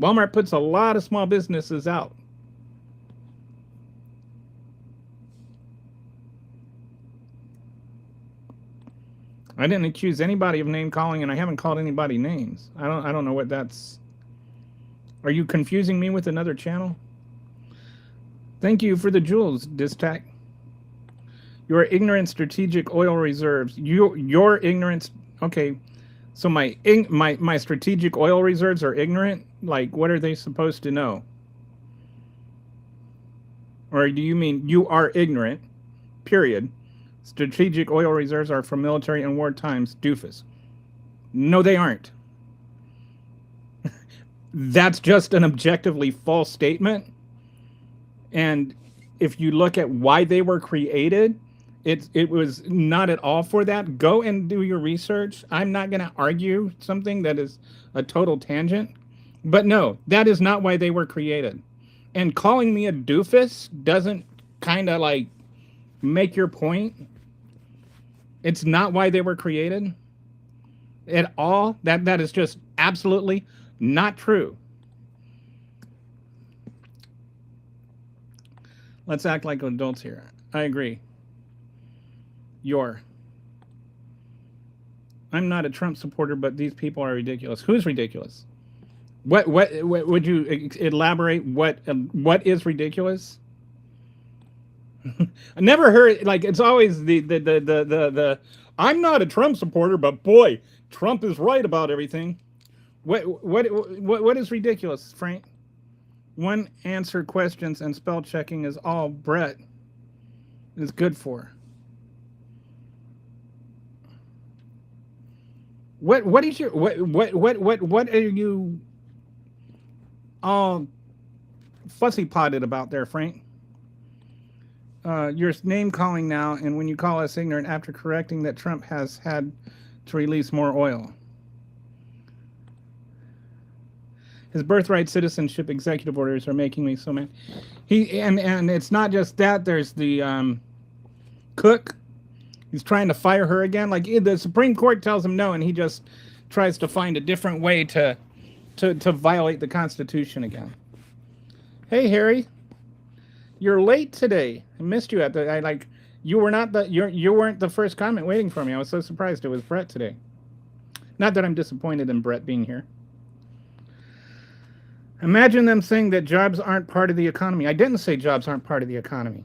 Walmart puts a lot of small businesses out. I didn't accuse anybody of name calling, and I haven't called anybody names. I don't know what that's. Are you confusing me with another channel? Thank you for the jewels, Distac. Your ignorant strategic oil reserves. Your ignorance. Okay, so my strategic oil reserves are ignorant. Like, what are they supposed to know? Or do you mean you are ignorant? Period. Strategic oil reserves are for military and war times, doofus. No, they aren't. That's just an objectively false statement. And if you look at why they were created, it was not at all for that. Go and do your research. I'm not going to argue something that is a total tangent. But no, that is not why they were created. And calling me a doofus doesn't kind of like make your point. It's not why they were created at all. That is just absolutely not true. Let's act like adults here. I agree. I'm not a Trump supporter, but these people are ridiculous. Who's ridiculous? What would you elaborate? What is ridiculous? I never heard, like, it's always the I'm not a Trump supporter, but boy, Trump is right about everything. What is ridiculous, Frank? One answer questions and spell checking is all Brett is good for. What is your what are you all fussy potted about there, Frank? Your name calling now, and when you call us ignorant after correcting that Trump has had to release more oil. His birthright citizenship executive orders are making me so mad. And it's not just that. There's the Cook. He's trying to fire her again. Like, the Supreme Court tells him no, and he just tries to find a different way to violate the Constitution again. Hey, Harry, you're late today. I missed you you were not you weren't the first comment waiting for me. I was so surprised it was Brett today. Not that I'm disappointed in Brett being here. Imagine them saying that jobs aren't part of the economy. I didn't say jobs aren't part of the economy.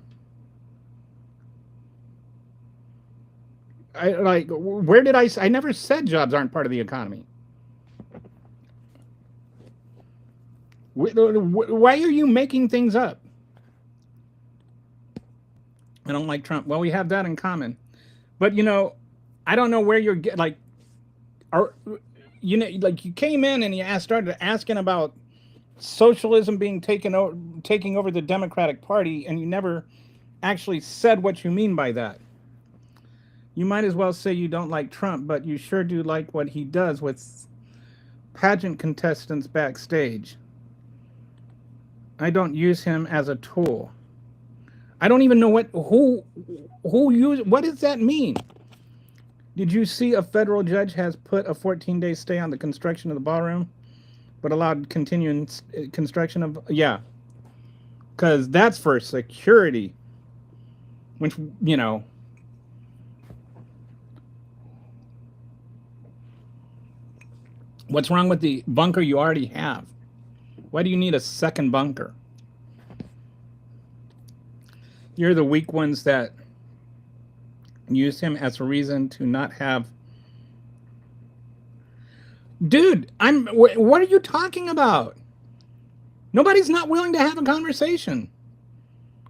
Where did I never said jobs aren't part of the economy. Why are you making things up? I don't like Trump. Well, we have that in common. But, I don't know where you're you came in and you started asking about socialism being taking over the Democratic Party, and you never actually said what you mean by that. You might as well say you don't like Trump, but you sure do like what he does with pageant contestants backstage. I don't use him as a tool. I don't even know what does that mean? Did you see a federal judge has put a 14-day stay on the construction of the ballroom, but allowed continuing construction of, yeah. Because that's for security. Which, what's wrong with the bunker you already have? Why do you need a second bunker? You're the weak ones that use him as a reason to not have. Dude, what are you talking about? Nobody's not willing to have a conversation.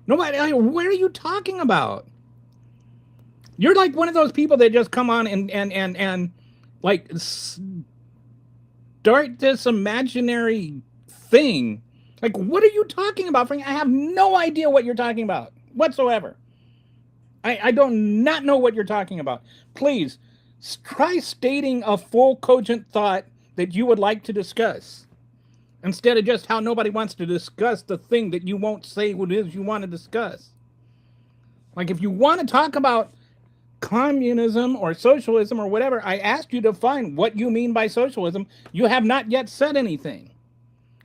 Nobody, what are you talking about? You're like one of those people that just come on and like start this imaginary thing. Like, what are you talking about, Frank? I have no idea what you're talking about whatsoever. I don't not know what you're talking about. Please try stating a full cogent thought that you would like to discuss, instead of just how nobody wants to discuss the thing that you won't say what it is you want to discuss. Like, if you want to talk about communism or socialism or whatever, I asked you to define what you mean by socialism. You have not yet said anything.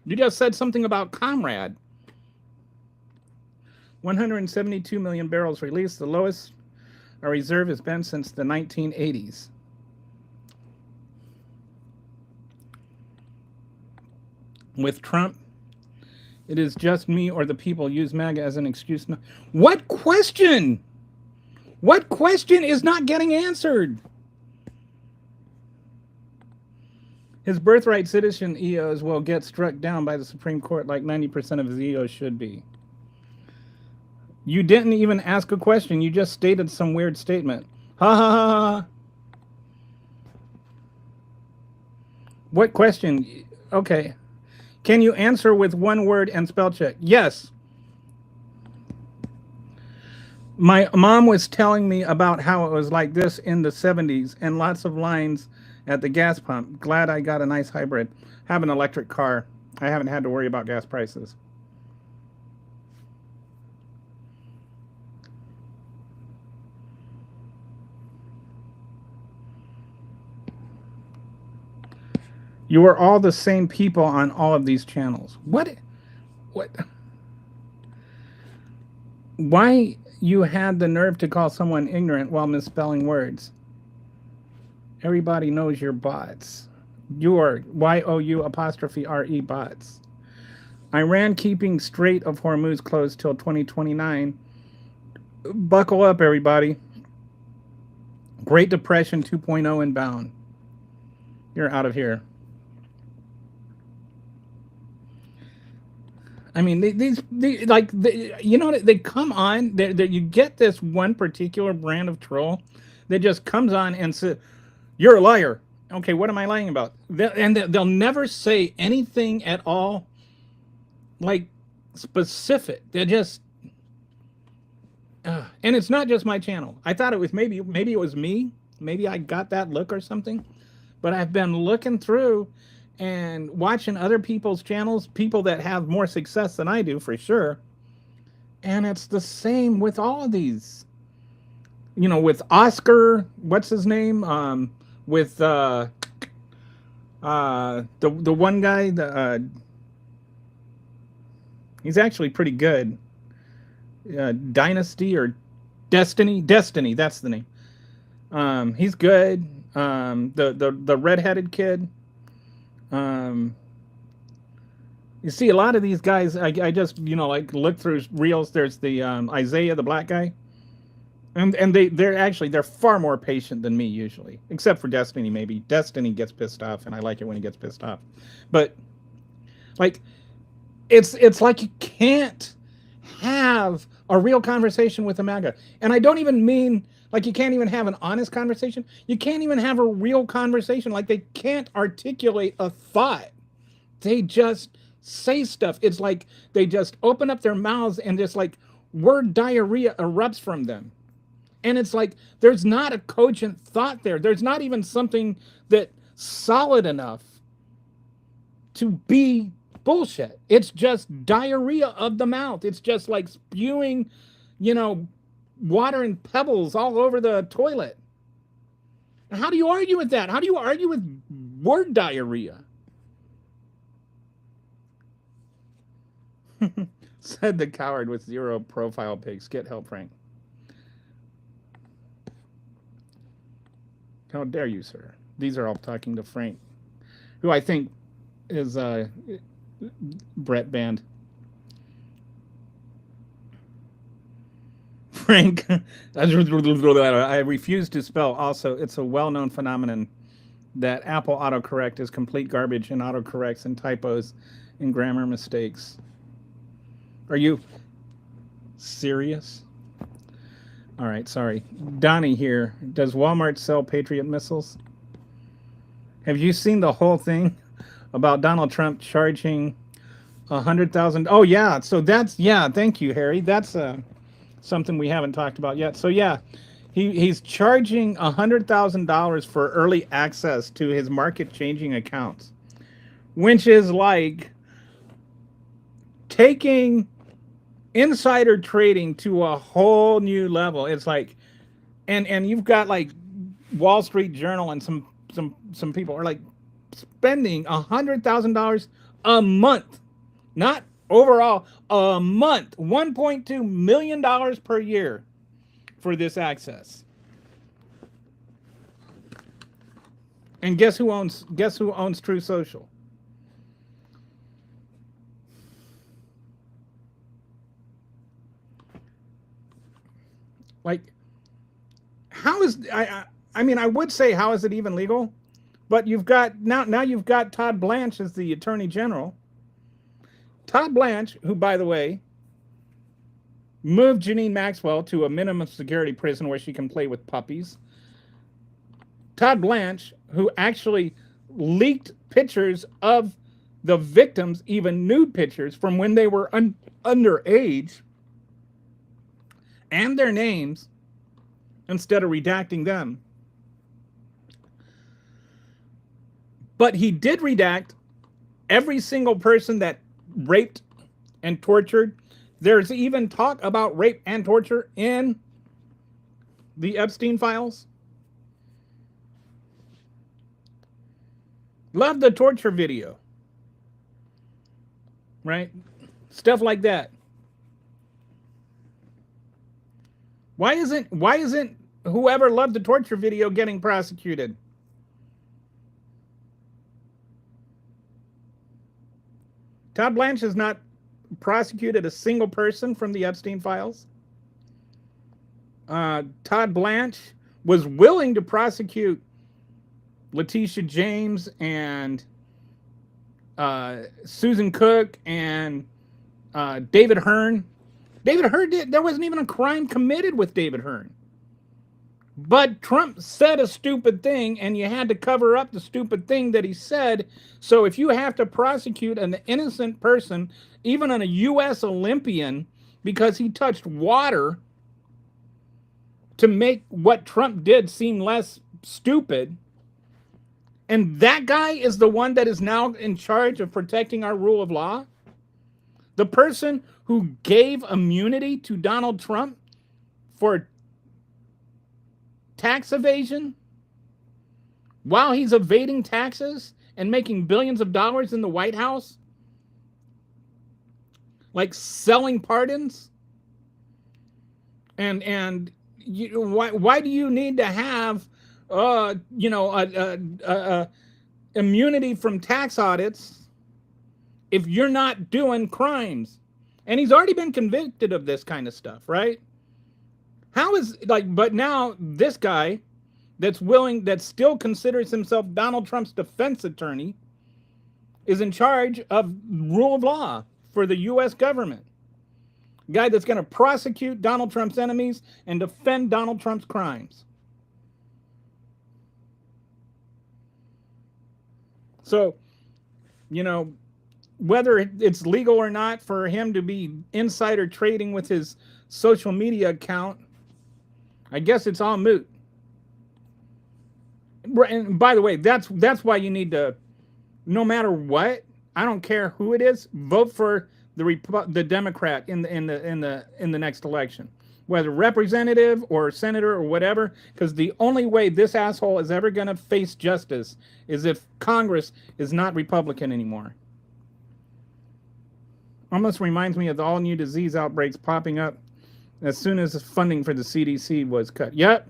You just said something about comrade. 172 million barrels released, the lowest our reserve has been since the 1980s. With Trump, it is just me or the people use MAGA as an excuse. What question? What question is not getting answered? His birthright citizen EOs will get struck down by the Supreme Court like 90% of his EOs should be. You didn't even ask a question. You just stated some weird statement. Ha ha ha ha. What question? Okay. Can you answer with one word and spell check? Yes. My mom was telling me about how it was like this in the 70s and lots of lines at the gas pump. Glad I got a nice hybrid. Have an electric car. I haven't had to worry about gas prices. You are all the same people on all of these channels. What? Why you had the nerve to call someone ignorant while misspelling words? Everybody knows you're bots. You're YOU apostrophe RE bots. Iran keeping Strait of Hormuz closed till 2029. Buckle up, everybody. Great Depression 2.0 inbound. You're out of here. I mean, these like, you know, they come on. You get this one particular brand of troll that just comes on and says, "You're a liar." Okay, what am I lying about? And they'll never say anything at all, like specific. They're just, and it's not just my channel. I thought it was maybe it was me. Maybe I got that look or something. But I've been looking through and watching other people's channels, people that have more success than I do for sure. And it's the same with all of these. You know, with Oscar, what's his name? With the one guy, he's actually pretty good. Dynasty or Destiny, that's the name. He's good. The redheaded kid. You see a lot of these guys. I just, you know, like look through reels. There's the Isaiah, the black guy, and they're far more patient than me usually, except for Destiny. Maybe Destiny gets pissed off, and I like it when he gets pissed off. But like, it's like you can't have a real conversation with a MAGA, and I don't even mean like you can't even have an honest conversation. You can't even have a real conversation. Like they can't articulate a thought. They just say stuff. It's like they just open up their mouths and just like word diarrhea erupts from them. And it's like there's not a cogent thought there. There's not even something that's solid enough to be bullshit. It's just diarrhea of the mouth. It's just like spewing, you know, water and pebbles all over the toilet. How do you argue with that? How do you argue with word diarrhea? Said the coward with zero profile pics. Get help, Frank. How dare you, sir? These are all talking to Frank, who I think is Brett Band. Frank, I refuse to spell. Also, it's a well-known phenomenon that Apple autocorrect is complete garbage and autocorrects and typos and grammar mistakes. Are you serious? All right, sorry. Donnie here. Does Walmart sell Patriot missiles? Have you seen the whole thing about Donald Trump charging 100,000? Oh yeah, so that's, yeah. Thank you, Harry. That's something we haven't talked about yet. So yeah, he's charging $100,000 for early access to his market-changing accounts, which is like taking insider trading to a whole new level. It's like, and you've got like Wall Street Journal and some people are like spending $100,000 a month, not overall, a month, $1.2 million per year for this access. And guess who owns True Social? Like, how is I mean, I would say how is it even legal? But you've got now you've got Todd Blanche as the Attorney General. Todd Blanche, who by the way moved Janine Maxwell to a minimum security prison where she can play with puppies. Todd Blanche, who actually leaked pictures of the victims, even nude pictures from when they were underage, and their names instead of redacting them. But he did redact every single person that raped and tortured. There's even talk about rape and torture in the Epstein files. Love the torture video, right? Stuff like that. Why isn't whoever loved the torture video getting prosecuted? Todd Blanche has not prosecuted a single person from the Epstein files. Todd Blanche was willing to prosecute Letitia James and Susan Cook and David Hearn. David Hearn there wasn't even a crime committed with David Hearn. But Trump said a stupid thing, and you had to cover up the stupid thing that he said. So if you have to prosecute an innocent person, even a U.S. Olympian, because he touched water to make what Trump did seem less stupid, and that guy is the one that is now in charge of protecting our rule of law, the person who gave immunity to Donald Trump for tax evasion while he's evading taxes and making billions of dollars in the White House, like selling pardons. And why do you need to have immunity from tax audits if you're not doing crimes? And he's already been convicted of this kind of stuff, right? How is but now this guy that still considers himself Donald Trump's defense attorney is in charge of rule of law for the U.S. government. Guy that's going to prosecute Donald Trump's enemies and defend Donald Trump's crimes. So, whether it's legal or not for him to be insider trading with his social media account, I guess it's all moot. And by the way, that's why you need to, no matter what, I don't care who it is, vote for the Democrat in the next election, whether representative or senator or whatever, because the only way this asshole is ever going to face justice is if Congress is not Republican anymore. Almost reminds me of all new disease outbreaks popping up as soon as funding for the CDC was cut. Yep.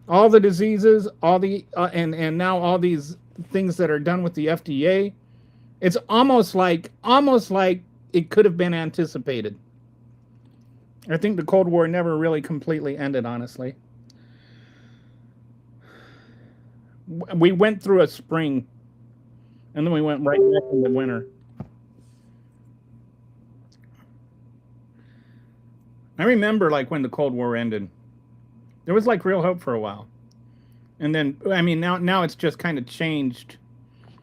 All the diseases, all the and now all these things that are done with the FDA, it's almost like it could have been anticipated. I think the Cold War never really completely ended, honestly. We went through a spring, and then we went right back into winter. I remember when the Cold War ended, there was real hope for a while. And then, now it's just kind of changed.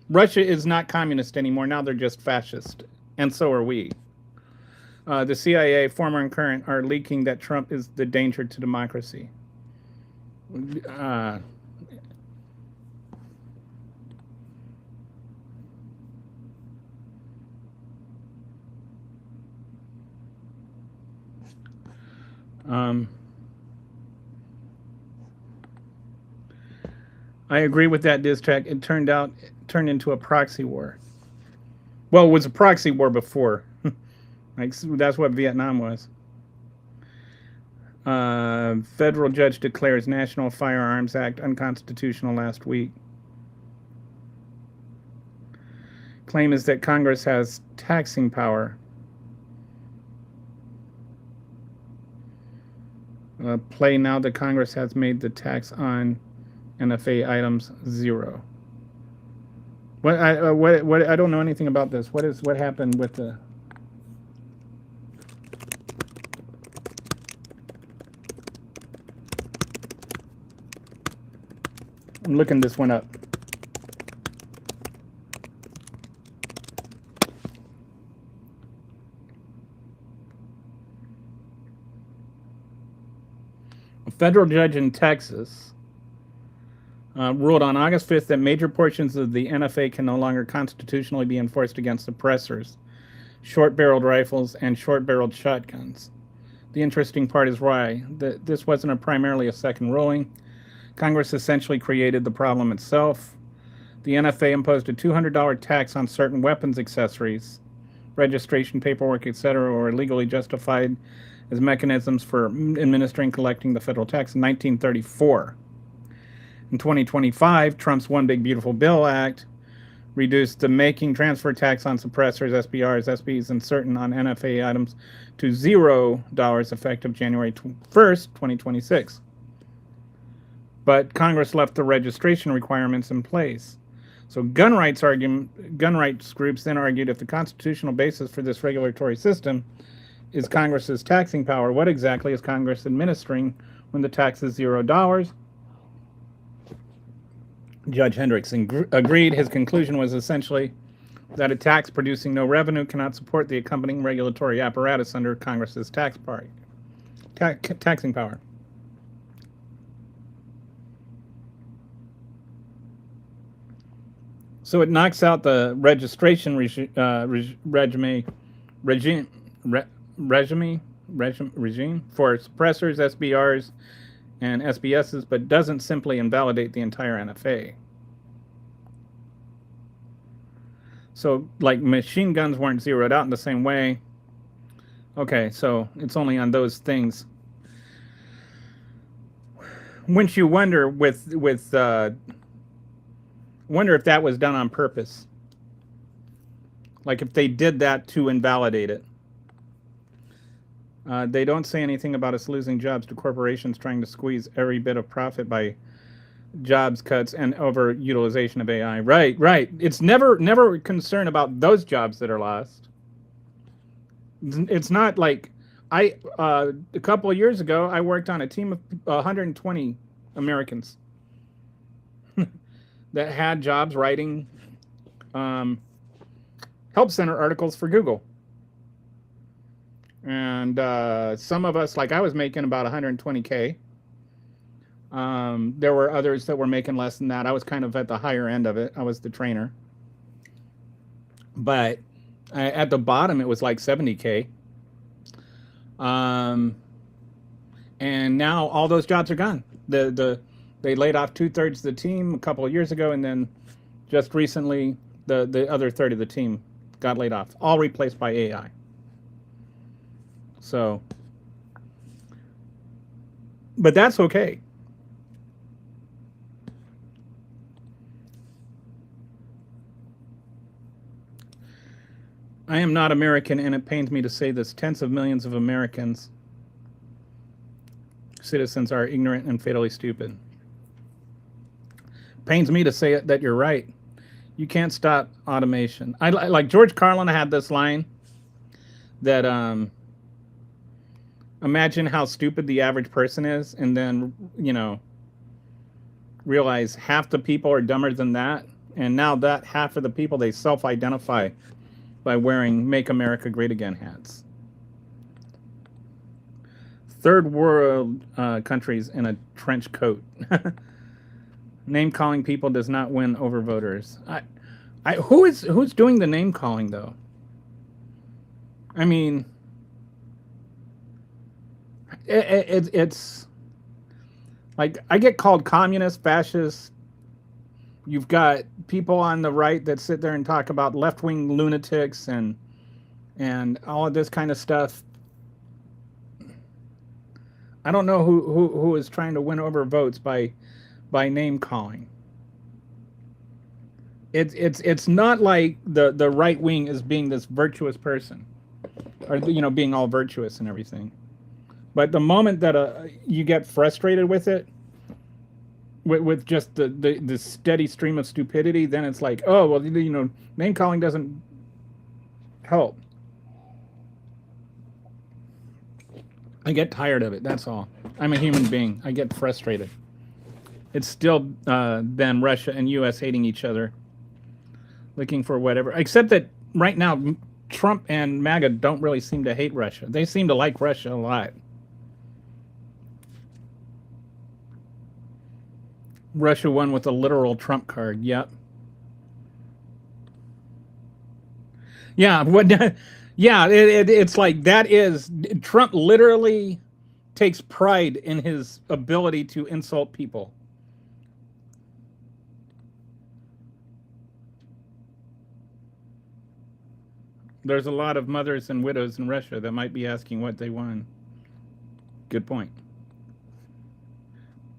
Russia is not communist anymore. Now they're just fascist. And so are we. The CIA, former and current, are leaking that Trump is the danger to democracy. I agree with that diss track. It turned into a proxy war. Well, it was a proxy war before. That's what Vietnam was. Federal judge declares National Firearms Act unconstitutional last week. Claim is that Congress has taxing power. Play now that Congress has made the tax on NFA items zero. What I don't know anything about this. What happened with the? I'm looking this one up. A federal judge in Texas ruled on August 5th that major portions of the NFA can no longer constitutionally be enforced against suppressors, short-barreled rifles, and short-barreled shotguns. The interesting part is why. This wasn't primarily a second ruling. Congress essentially created the problem itself. The NFA imposed a $200 tax on certain weapons accessories, registration paperwork, etc., or illegally justified as mechanisms for administering and collecting the federal tax in 1934. In 2025, Trump's One Big Beautiful Bill Act reduced the making transfer tax on suppressors, SBRs, SBs, and certain on NFA items to $0 effective January 1st, 2026. But Congress left the registration requirements in place. So gun rights groups then argued if the constitutional basis for this regulatory system is Congress's taxing power, what exactly is Congress administering when the tax is $0? Judge Hendricks agreed. His conclusion was essentially that a tax producing no revenue cannot support the accompanying regulatory apparatus under Congress's taxing power. So it knocks out the registration regime for suppressors, SBRs, and SBSs, but doesn't simply invalidate the entire NFA. So, like, machine guns weren't zeroed out in the same way. Okay, so it's only on those things. Once you wonder wonder if that was done on purpose. Like if they did that to invalidate it. They don't say anything about us losing jobs to corporations trying to squeeze every bit of profit by jobs cuts and overutilization of AI. Right. It's never concern about those jobs that are lost. It's not like a couple of years ago, I worked on a team of 120 Americans that had jobs writing help center articles for Google. And some of us, like I was making about 120K. There were others that were making less than that. I was kind of at the higher end of it. I was the trainer. But at the bottom, it was like 70K. And now all those jobs are gone. They laid off 2/3 of the team a couple of years ago, and then just recently, the other third of the team got laid off, all replaced by AI. So, but that's okay. I am not American, and it pains me to say this. Tens of millions of Americans, citizens, are ignorant and fatally stupid. Pains me to say it that you're right. You can't stop automation. I like George Carlin had this line that imagine how stupid the average person is, and then realize half the people are dumber than that, and now that half of the people, they self-identify by wearing "Make America Great Again" hats. Third world countries in a trench coat. Name calling people does not win over voters. Who's doing the name calling though? I mean, it's like I get called communist, fascist. You've got people on the right that sit there and talk about left-wing lunatics and all of this kind of stuff. I don't know who is trying to win over votes by name calling. It's not like the right wing is being this virtuous person, or being all virtuous and everything. But the moment that you get frustrated with it, with just the steady stream of stupidity, then it's like, oh well, name calling doesn't help. I get tired of it. That's all. I'm a human being. I get frustrated. It's still then Russia and U.S. hating each other, looking for whatever. Except that right now, Trump and MAGA don't really seem to hate Russia. They seem to like Russia a lot. Russia won with a literal Trump card. Yep. Yeah. Yeah. It's like that is Trump literally takes pride in his ability to insult people. There's a lot of mothers and widows in Russia that might be asking what they won. Good point.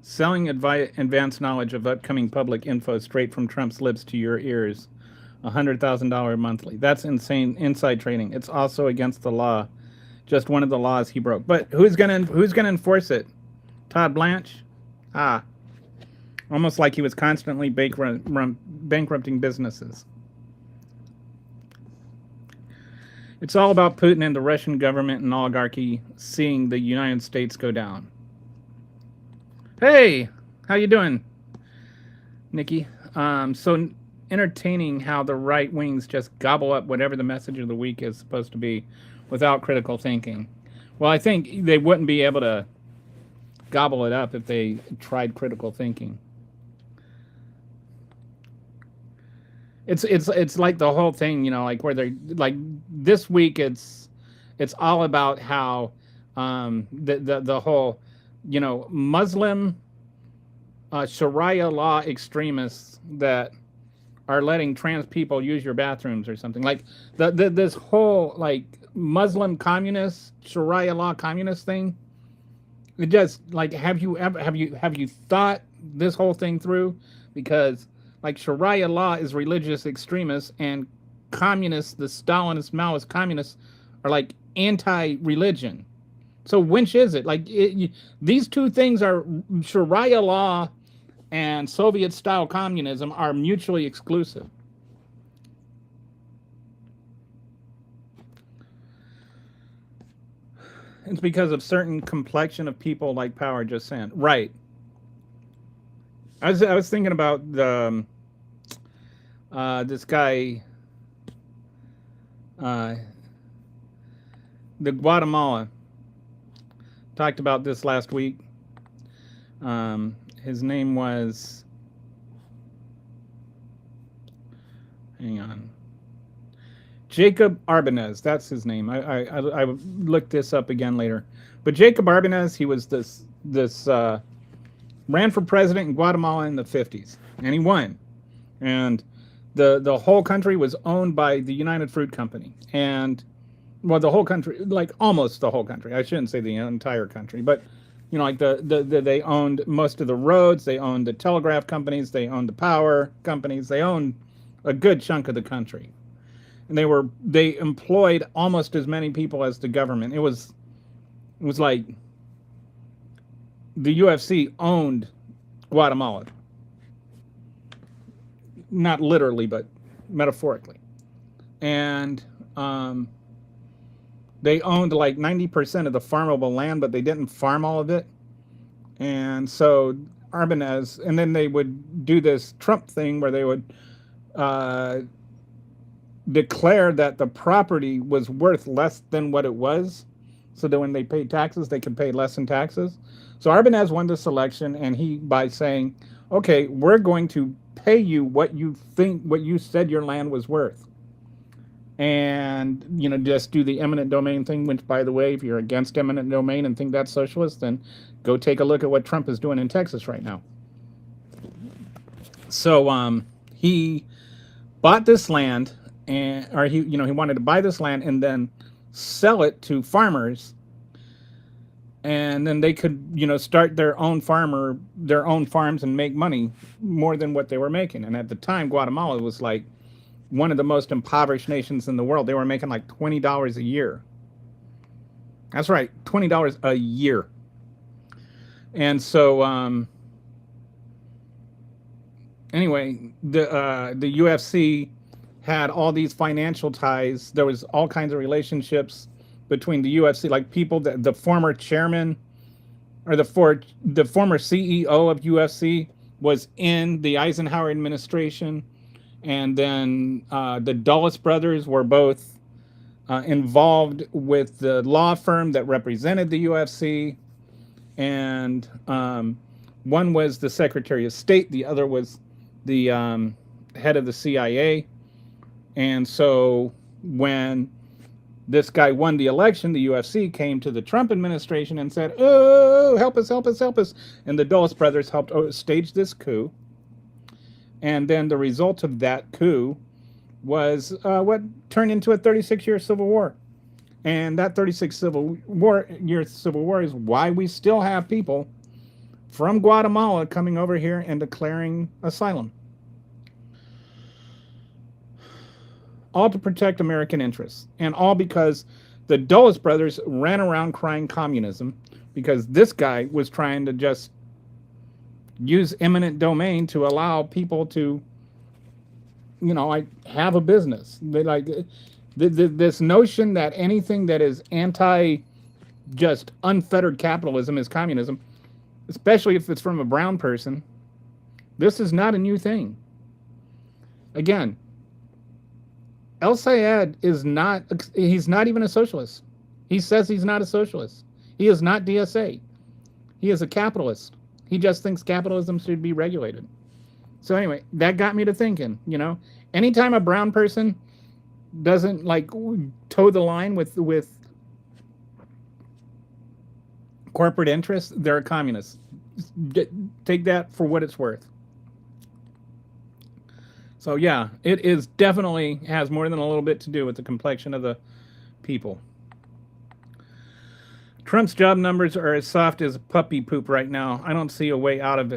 Selling advanced knowledge of upcoming public info straight from Trump's lips to your ears. $100,000 monthly. That's insane inside trading. It's also against the law. Just one of the laws he broke. But who's gonna enforce it? Todd Blanche? Ah, almost like he was constantly bankrupting businesses. It's all about Putin and the Russian government and oligarchy seeing the United States go down. Hey, how you doing, Nikki? So entertaining how the right wings just gobble up whatever the message of the week is supposed to be without critical thinking. Well, I think they wouldn't be able to gobble it up if they tried critical thinking. It's like the whole thing, like where they're like this week it's all about how the whole Muslim Sharia law extremists that are letting trans people use your bathrooms or something, like this whole like Muslim communist Sharia law communist thing. It just like have you thought this whole thing through? Because like Sharia law is religious extremists, and communists, the Stalinist, Maoist communists, are like anti-religion. So which is it? Like these two things are Sharia law and Soviet-style communism are mutually exclusive. It's because of certain complexion of people like Power just sent. Right. I was thinking about the this guy, the Guatemala. Talked about this last week. His name was, hang on, Jacob Arbanez. That's his name. I looked this up again later. But Jacob Arbanez, he was this ran for president in Guatemala in the 50s, and he won. And the whole country was owned by the United Fruit Company. And well, the whole country, like almost the whole country. I shouldn't say the entire country, but like they owned most of the roads, they owned the telegraph companies, they owned the power companies, they owned a good chunk of the country. And they employed almost as many people as the government. It was like the UFC owned Guatemala. Not literally, but metaphorically. And they owned like 90% of the farmable land, but they didn't farm all of it. And so Arbanez, and then they would do this Trump thing where they would declare that the property was worth less than what it was, so that when they paid taxes, they could pay less in taxes. So Arbanez won this election, and he, by saying, okay, we're going to pay you what you said your land was worth. And, just do the eminent domain thing, which, by the way, if you're against eminent domain and think that's socialist, then go take a look at what Trump is doing in Texas right now. So he bought this land, he wanted to buy this land and then sell it to farmers, and then they could, start their own farms and make money more than what they were making. And at the time, Guatemala was like one of the most impoverished nations in the world. They were making like $20 a year. That's right, $20 a year. And so anyway, the UFC had all these financial ties. There was all kinds of relationships between the UFC, like people that the former chairman or the former CEO of UFC was in the Eisenhower administration. And then the Dulles brothers were both involved with the law firm that represented the UFC. And one was the Secretary of State. The other was the head of the CIA. And so when this guy won the election, the UFC came to the Trump administration and said, oh, help us, help us, help us. And the Dulles brothers helped stage this coup. And then the result of that coup was what turned into a 36-year civil war. And that 36-year civil war is why we still have people from Guatemala coming over here and declaring asylum. All to protect American interests. And all because the Dulles brothers ran around crying communism because this guy was trying to just use eminent domain to allow people to, like have a business. They like this notion that anything that is anti just unfettered capitalism is communism, especially if it's from a brown person. This is not a new thing. Again, El Sayed is not, he's not even a socialist. He says he's not a socialist. He is not DSA. He is a capitalist. He just thinks capitalism should be regulated. So anyway, that got me to thinking, anytime a brown person doesn't like toe the line with corporate interests, they're a communist. Take that for what it's worth. So yeah, it is definitely has more than a little bit to do with the complexion of the people. Trump's job numbers are as soft as puppy poop right now. I don't see a way out of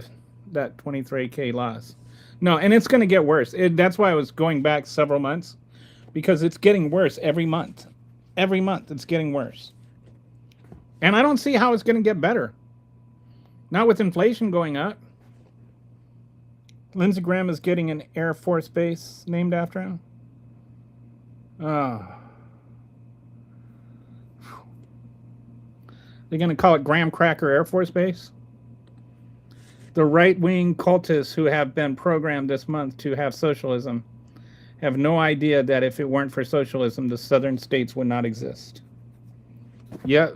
that 23K loss. No, and it's going to get worse. That's why I was going back several months, because it's getting worse every month. Every month it's getting worse. And I don't see how it's going to get better. Not with inflation going up. Lindsey Graham is getting an Air Force base named after him. Oh. They're going to call it Graham Cracker Air Force Base. The right-wing cultists who have been programmed this month to have socialism have no idea that if it weren't for socialism, the southern states would not exist. Yep.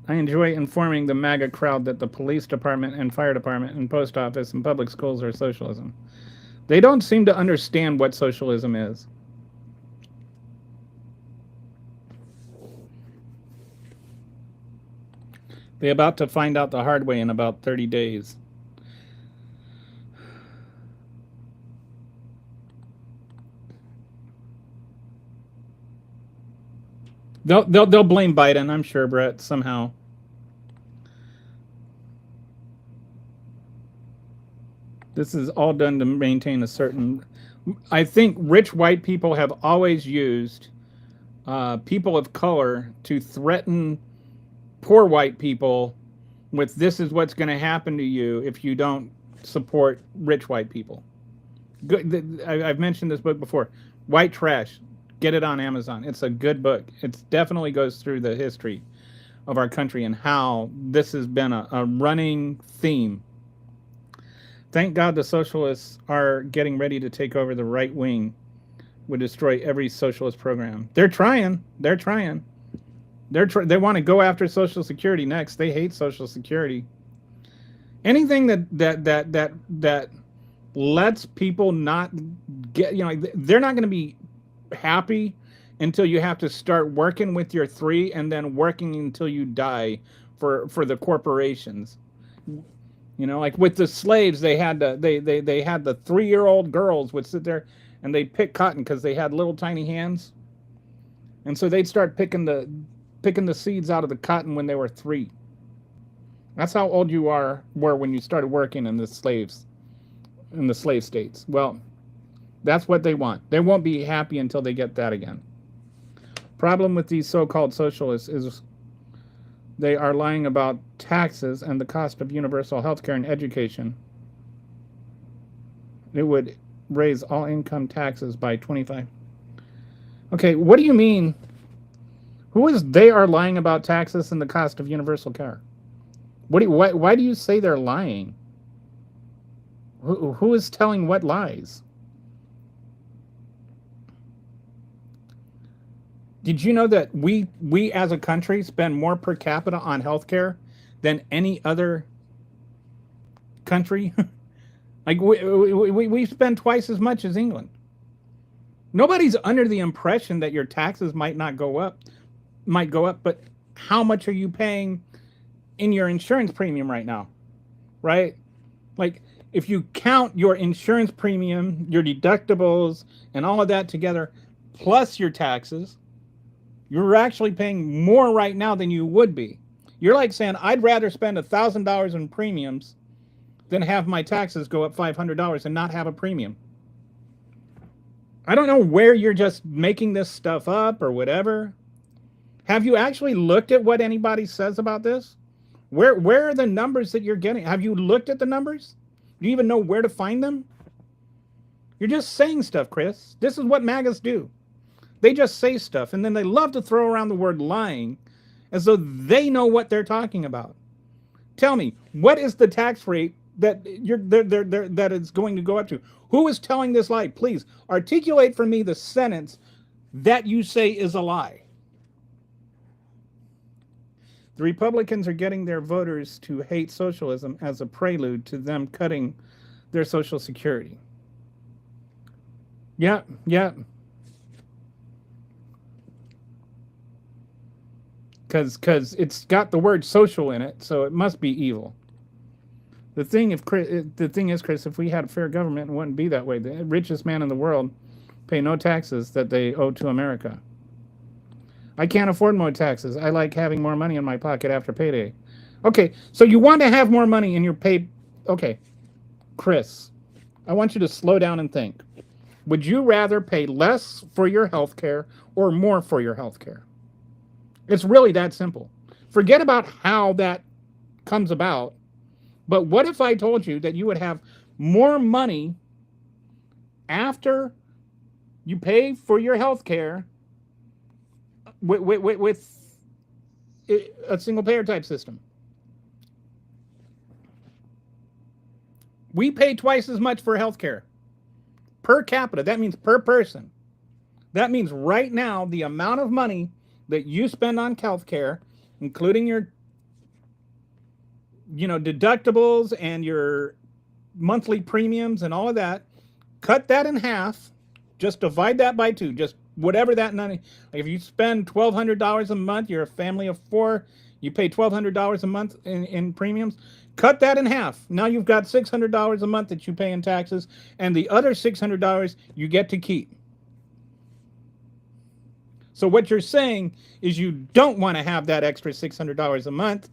I enjoy informing the MAGA crowd that the police department and fire department and post office and public schools are socialism. They don't seem to understand what socialism is. They're about to find out the hard way in about 30 days. They'll blame Biden, I'm sure, Brett, somehow. This is all done to maintain a certain... I think rich white people have always used people of color to threaten poor white people with this is what's going to happen to you if you don't support rich white people. Good. I've mentioned this book before. White Trash. Get it on Amazon. It's a good book. It definitely goes through the history of our country and how this has been a running theme. Thank God the socialists are getting ready to take over. The right wing would destroy every socialist program. They're trying. They're trying. They want to go after Social Security next. They hate Social Security. Anything that lets people not get, they're not going to be happy until you have to start working with your three and then working until you die for the corporations. Like with the slaves, they had the 3-year-old girls would sit there and they'd pick cotton because they had little tiny hands, and so they'd start picking the seeds out of the cotton when they were 3. That's how old you were when you started working in the slave states. Well, that's what they want. They won't be happy until they get that again. Problem with these so-called socialists is they are lying about taxes and the cost of universal health care and education. It would raise all income taxes by 25. Okay, what do you mean? Who is they are lying about taxes and the cost of universal care? Why do you say they're lying? Who is telling what lies? Did you know that we as a country spend more per capita on healthcare than any other country? Like we spend twice as much as England. Nobody's under the impression that your taxes might go up, but how much are you paying in your insurance premium right now? Right? Like if you count your insurance premium, your deductibles, and all of that together, plus your taxes, you're actually paying more right now than you would be. You're like saying, I'd rather spend $1,000 in premiums than have my taxes go up $500 and not have a premium. I don't know where you're just making this stuff up or whatever. Have you actually looked at what anybody says about this? Where are the numbers that you're getting? Have you looked at the numbers? Do you even know where to find them? You're just saying stuff, Chris. This is what MAGAs do. They just say stuff, and then they love to throw around the word lying as though they know what they're talking about. Tell me, what is the tax rate that that it's going to go up to? Who is telling this lie? Please articulate for me the sentence that you say is a lie. The Republicans are getting their voters to hate socialism as a prelude to them cutting their Social Security. Yeah. Because it's got the word social in it, so it must be evil. The thing is, Chris, if we had a fair government, it wouldn't be that way. The richest man in the world pay no taxes that they owe to America. I can't afford more taxes. I like having more money in my pocket after payday. Okay, so you want to have more money in your pay. Okay, Chris, I want you to slow down and think. Would you rather pay less for your health care or more for your health care? It's really that simple. Forget about how that comes about. But what if I told you that you would have more money after you pay for your health care with a single payer type system? We pay twice as much for health care per capita. That means per person. That means right now the amount of money that you spend on health care, including your deductibles and your monthly premiums and all of that, cut that in half, just divide that by 2, just whatever that money. If you spend $1,200 a month, you're a family of 4, you pay $1,200 a month in premiums, cut that in half. Now you've got $600 a month that you pay in taxes, and the other $600 you get to keep. So what you're saying is you don't want to have that extra $600 a month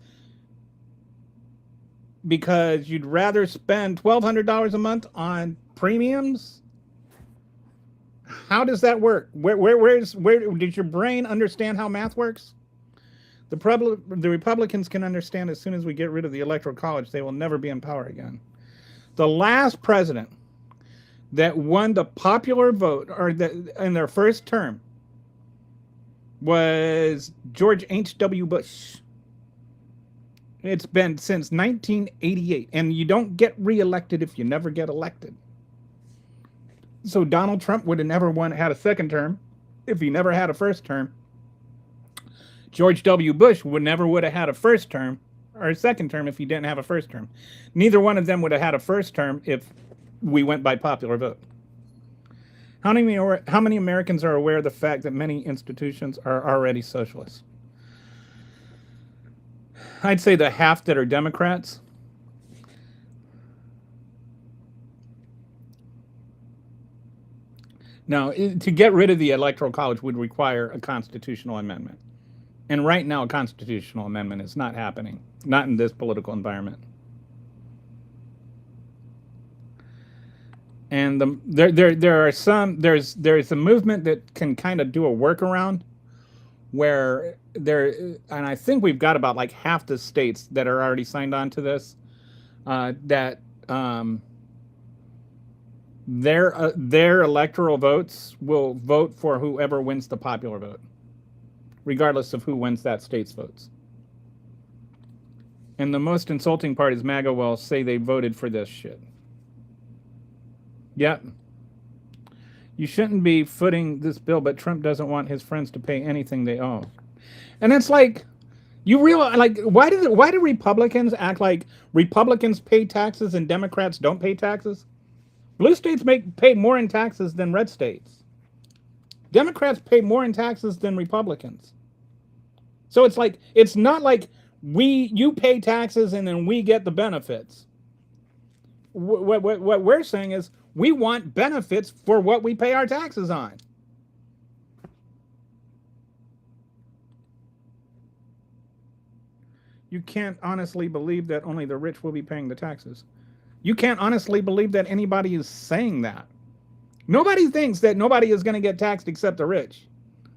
because you'd rather spend $1,200 a month on premiums? How does that work? Where did your brain understand how math works? The Republicans can understand as soon as we get rid of the Electoral College, they will never be in power again. The last president that won the popular vote in their first term was George H.W. Bush. It's been since 1988, and you don't get reelected if you never get elected. So Donald Trump would have never had a second term if he never had a first term. George W. Bush would have had a first term or a second term if he didn't have a first term. Neither one of them would have had a first term if we went by popular vote. How many Americans are aware of the fact that many institutions are already socialist? I'd say the half that are Democrats. Now, to get rid of the Electoral College would require a constitutional amendment. And right now, a constitutional amendment is not happening, not in this political environment. And there's a movement that can kind of do a workaround where and I think we've got about like half the states that are already signed on to this, that their electoral votes will vote for whoever wins the popular vote, regardless of who wins that state's votes. And the most insulting part is MAGA will say they voted for this shit. Yep. You shouldn't be footing this bill, but Trump doesn't want his friends to pay anything they owe. And it's like, you realize, like, why do Republicans act like Republicans pay taxes and Democrats don't pay taxes? Blue states pay more in taxes than red states. Democrats pay more in taxes than Republicans. So it's like, it's not like you pay taxes and then we get the benefits. what we're saying is we want benefits for what we pay our taxes on. You can't honestly believe that only the rich will be paying the taxes. You can't honestly believe that anybody is saying that. Nobody thinks that nobody is going to get taxed except the rich.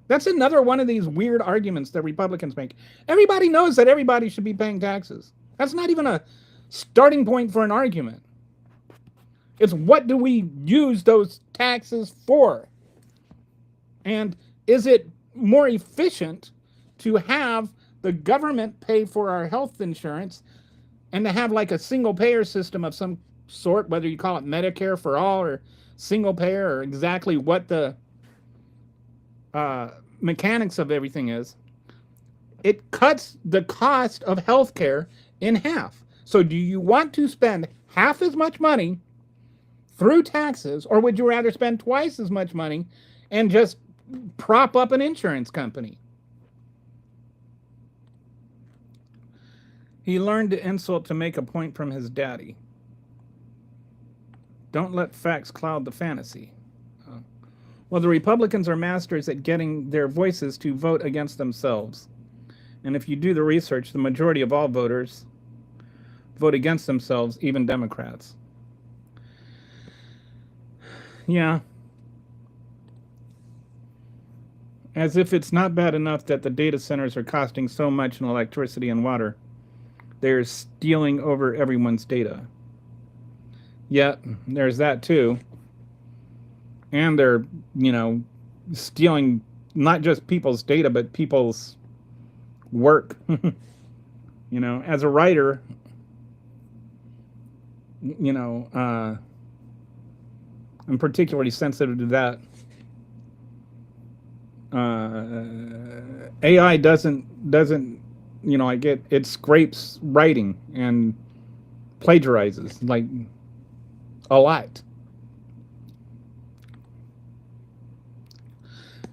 That's another one of these weird arguments that Republicans make. Everybody knows that everybody should be paying taxes. That's not even a starting point for an argument. It's what do we use those taxes for? And is it more efficient to have the government pay for our health insurance and to have like a single payer system of some sort, whether you call it Medicare for all or single payer or exactly what the mechanics of everything is, it cuts the cost of healthcare in half. So do you want to spend half as much money through taxes, or would you rather spend twice as much money and just prop up an insurance company? He learned to insult to make a point from his daddy. Don't let facts cloud the fantasy. Well, the Republicans are masters at getting their voices to vote against themselves. And if you do the research, the majority of all voters vote against themselves, even Democrats. Yeah. As if it's not bad enough that the data centers are costing so much in electricity and water, they're stealing over everyone's data. Yet, there's that too. And they're, stealing not just people's data, but people's work. As a writer, I'm particularly sensitive to that. AI doesn't, it scrapes writing and plagiarizes like a lot.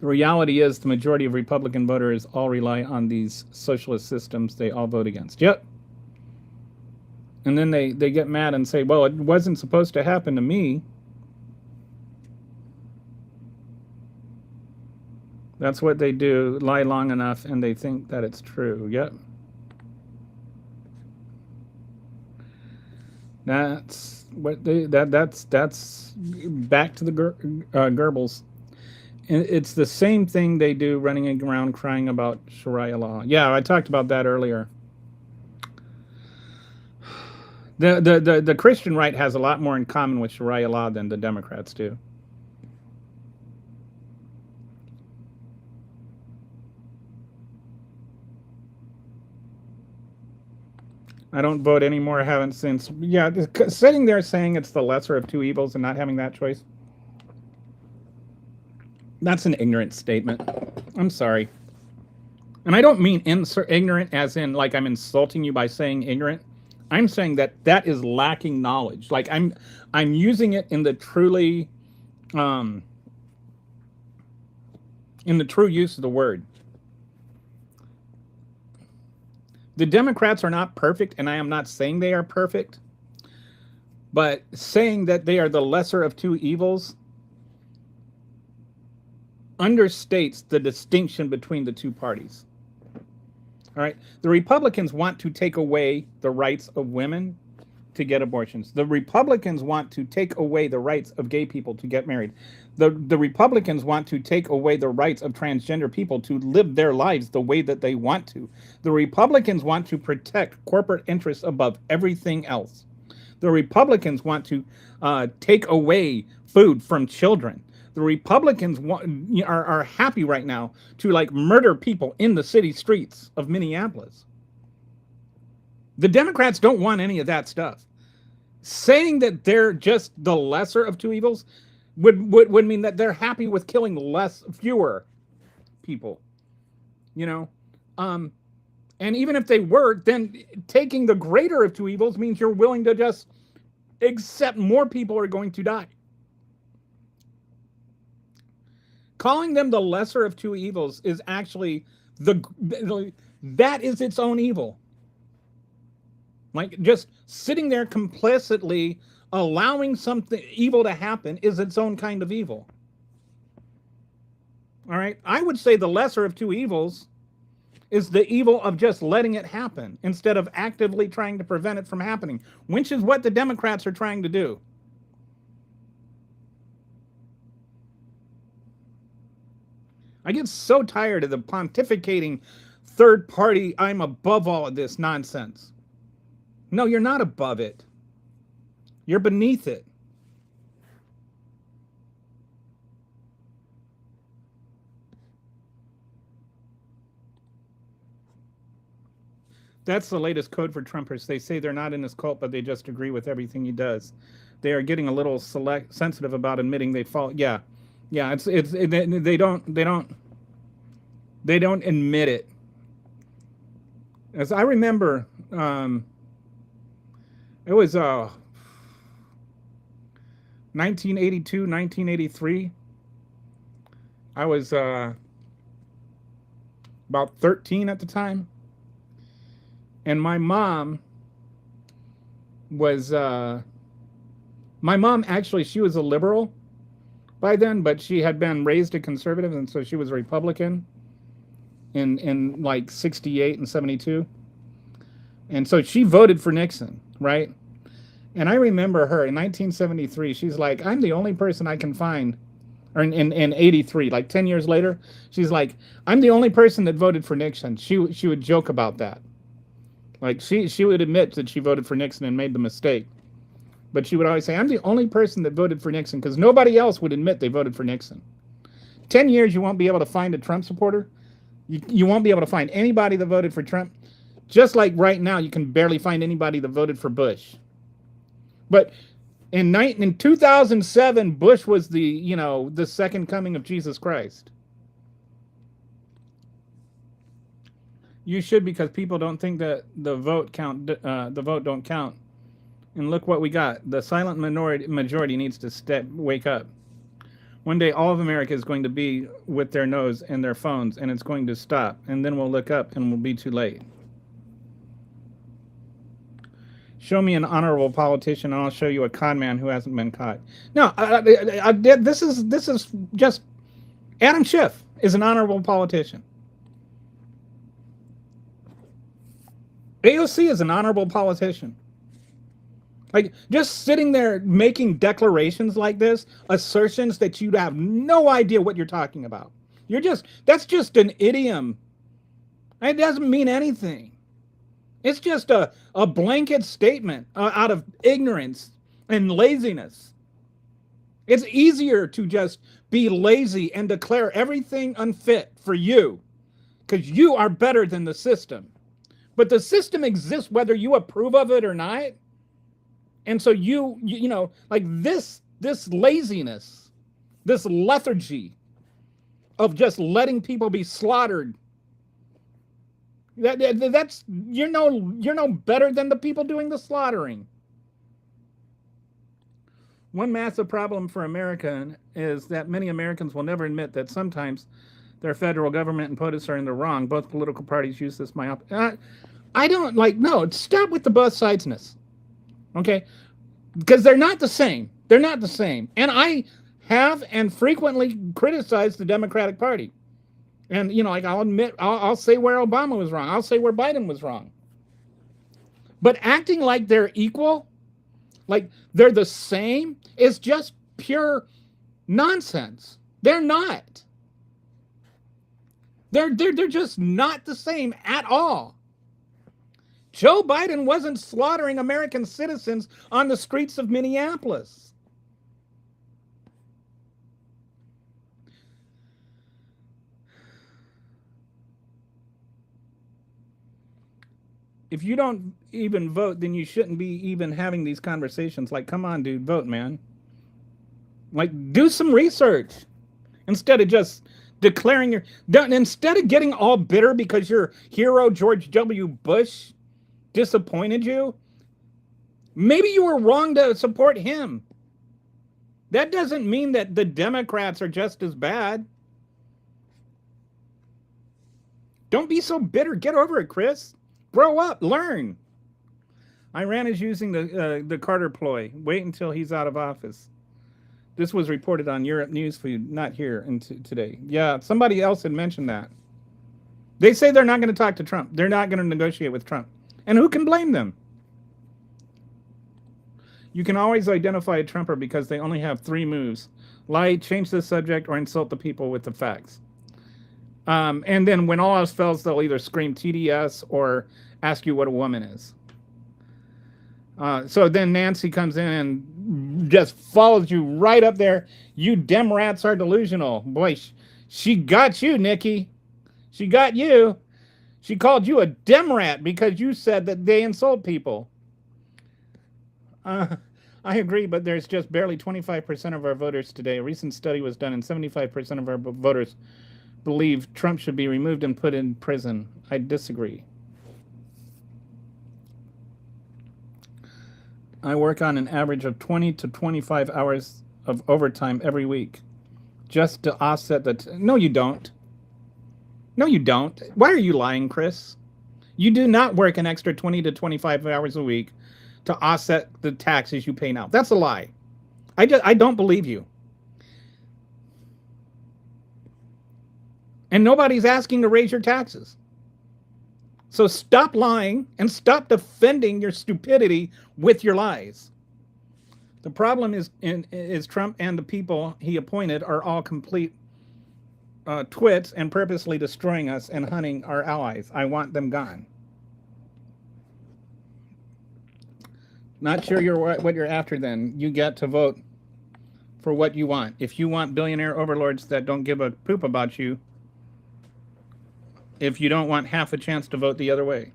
The reality is the majority of Republican voters all rely on these socialist systems they all vote against. Yep. And then they get mad and say, well, it wasn't supposed to happen to me. That's what they do, lie long enough, and they think that it's true. Yep. That's what that's back to the Goebbels. It's the same thing they do running around crying about Sharia law. Yeah, I talked about that earlier. The Christian right has a lot more in common with Sharia law than the Democrats do. I don't vote anymore. I haven't since. Yeah, sitting there saying it's the lesser of two evils and not having that choice. That's an ignorant statement. I'm sorry. And I don't mean ignorant as in like I'm insulting you by saying ignorant. I'm saying that is lacking knowledge. Like I'm using it in the truly in the true use of the word. The Democrats are not perfect, and I am not saying they are perfect. But saying that they are the lesser of two evils understates the distinction between the two parties. All right. The Republicans want to take away the rights of women to get abortions. The Republicans want to take away the rights of gay people to get married. The Republicans want to take away the rights of transgender people to live their lives the way that they want to. The Republicans want to protect corporate interests above everything else. The Republicans want to take away food from children. The Republicans are happy right now to like murder people in the city streets of Minneapolis. The Democrats don't want any of that stuff. Saying that they're just the lesser of two evils would mean that they're happy with killing fewer people. And even if they were, then taking the greater of two evils means you're willing to just accept more people are going to die. Calling them the lesser of two evils is actually that is its own evil. Like just sitting there complicitly allowing something evil to happen is its own kind of evil. All right. I would say the lesser of two evils is the evil of just letting it happen instead of actively trying to prevent it from happening, which is what the Democrats are trying to do. I get so tired of the pontificating third party, I'm above all of this nonsense. No, you're not above it. You're beneath it. That's the latest code for Trumpers. They say they're not in his cult, but they just agree with everything he does. They are getting a little sensitive about admitting they fall. Yeah, yeah. They don't admit it. As I remember, it was 1982, 1983. I was about 13 at the time. And my mom was, my mom actually, she was a liberal by then, but she had been raised a conservative, and so she was a Republican in like 68 and 72. And so she voted for Nixon, right? And I remember her in 1973, she's like, I'm the only person I can find, or in 83, like 10 years later, she's like, I'm the only person that voted for Nixon. She would joke about that. Like she would admit that she voted for Nixon and made the mistake. But she would always say, I'm the only person that voted for Nixon, because nobody else would admit they voted for Nixon. 10 years, you won't be able to find a Trump supporter. You won't be able to find anybody that voted for Trump. Just like right now, you can barely find anybody that voted for Bush. But in 2007, Bush was the second coming of Jesus Christ. You should, because people don't think that the vote don't count. And look what we got. The silent majority needs to wake up. One day, all of America is going to be with their nose in their phones, and it's going to stop. And then we'll look up, and we'll be too late. Show me an honorable politician, and I'll show you a con man who hasn't been caught. No, this is just Adam Schiff is an honorable politician. AOC is an honorable politician. Like, just sitting there making declarations like this, assertions that you have no idea what you're talking about. That's just an idiom. It doesn't mean anything. It's just a blanket statement out of ignorance and laziness. It's easier to just be lazy and declare everything unfit for you, because you are better than the system. But the system exists whether you approve of it or not. And so you know, like this laziness, this lethargy of just letting people be slaughtered. That's you're no better than the people doing the slaughtering. One massive problem for America is that many Americans will never admit that sometimes their federal government and POTUS are in the wrong. Both political parties use this myopic. I don't no, stop with the both sidesness. Okay? Because they're not the same. They're not the same. And I have and frequently criticized the Democratic Party. And, like I'll admit, I'll say where Obama was wrong. I'll say where Biden was wrong. But acting like they're equal, like they're the same, is just pure nonsense. They're not. They're just not the same at all. Joe Biden wasn't slaughtering American citizens on the streets of Minneapolis. If you don't even vote, then you shouldn't be even having these conversations. Like, come on, dude, vote, man. Like, do some research instead of just declaring instead of getting all bitter because your hero, George W. Bush, disappointed you. Maybe you were wrong to support him. That doesn't mean that the Democrats are just as bad. Don't be so bitter. Get over it, Chris. Grow up. Learn. Iran is using the Carter ploy. Wait until he's out of office. This was reported on Europe Newsfeed, not here today. Yeah, somebody else had mentioned that. They say they're not going to talk to Trump. They're not going to negotiate with Trump. And who can blame them? You can always identify a Trumper because they only have 3 moves: lie, change the subject, or insult the people with the facts. And then when all else fails, they'll either scream TDS or ask you what a woman is. So then Nancy comes in and just follows you right up there. You Dem rats are delusional. Boy, she got you, Nikki. She got you. She called you a Dem rat because you said that they insult people. I agree, but there's just barely 25% of our voters today. A recent study was done, and 75% of our voters believe Trump should be removed and put in prison. I disagree. I work on an average of 20 to 25 hours of overtime every week just to offset the... No, you don't. No, you don't. Why are you lying, Chris? You do not work an extra 20 to 25 hours a week to offset the taxes you pay now. That's a lie. I don't believe you. And nobody's asking to raise your taxes. So stop lying and stop defending your stupidity with your lies. The problem is Trump and the people he appointed are all complete twits and purposely destroying us and hunting our allies. I want them gone. Not sure what you're after then. You get to vote for what you want. If you want billionaire overlords that don't give a poop about you, if you don't want half a chance to vote the other way.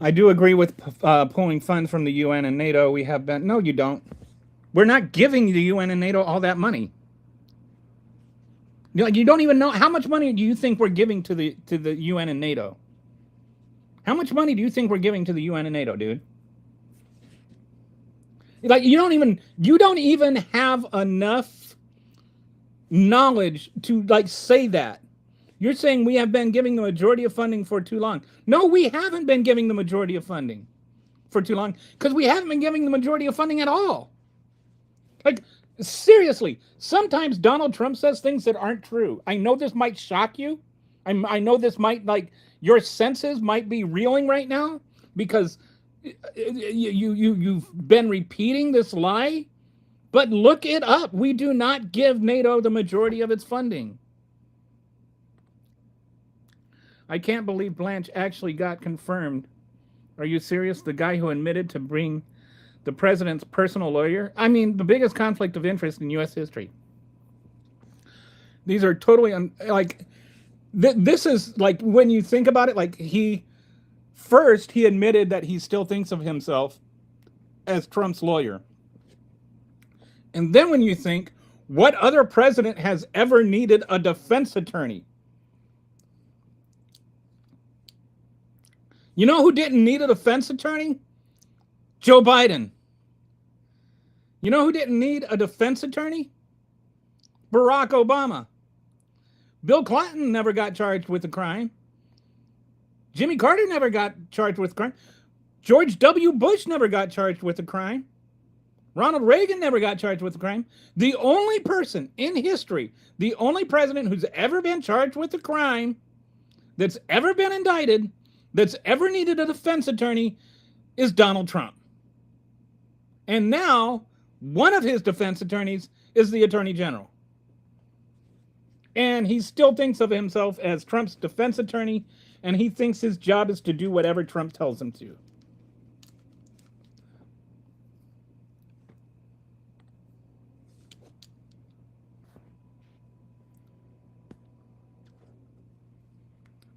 I do agree with pulling funds from the UN and NATO. We have been... No, you don't. We're not giving the UN and NATO all that money. You don't even know how much money do you think we're giving to the UN and NATO? How much money do you think we're giving to the UN and NATO, dude? Like you don't even have enough knowledge to like say that. You're saying we have been giving the majority of funding for too long. No, we haven't been giving the majority of funding for too long because we haven't been giving the majority of funding at all. Like, seriously, sometimes Donald Trump says things that aren't true. I know this might shock you. I know this might, like, your senses might be reeling right now because you've been repeating this lie. But look it up. We do not give NATO the majority of its funding. I can't believe Blanche actually got confirmed. Are you serious? The guy who admitted to bring the president's personal lawyer? I mean, the biggest conflict of interest in U.S. history. These are totally, this is, like, when you think about it, like, he admitted that he still thinks of himself as Trump's lawyer. And then when you think, what other president has ever needed a defense attorney? You know who didn't need a defense attorney? Joe Biden. You know who didn't need a defense attorney? Barack Obama. Bill Clinton never got charged with a crime. Jimmy Carter never got charged with a crime. George W. Bush never got charged with a crime. Ronald Reagan never got charged with a crime. The only person in history, the only president who's ever been charged with a crime, that's ever been indicted, that's ever needed a defense attorney, is Donald Trump. And now, one of his defense attorneys is the Attorney General. And he still thinks of himself as Trump's defense attorney, and he thinks his job is to do whatever Trump tells him to.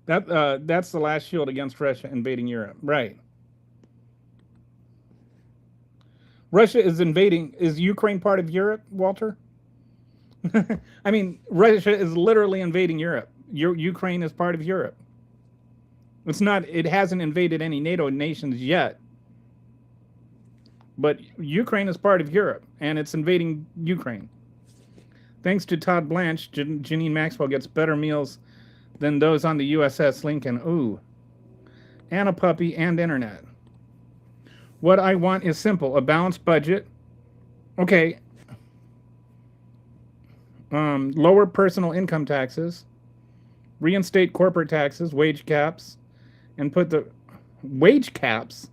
That's the last shield against Russia invading Europe. Right. Russia is invading. Is Ukraine part of Europe, Walter? I mean, Russia is literally invading Europe. Ukraine is part of Europe. It's not. It hasn't invaded any NATO nations yet. But Ukraine is part of Europe, and it's invading Ukraine. Thanks to Todd Blanche, Janine Maxwell gets better meals than those on the USS Lincoln. Ooh. and a puppy and internet. What I want is simple: a balanced budget. Okay, lower personal income taxes, reinstate corporate taxes, wage caps, and put the wage caps.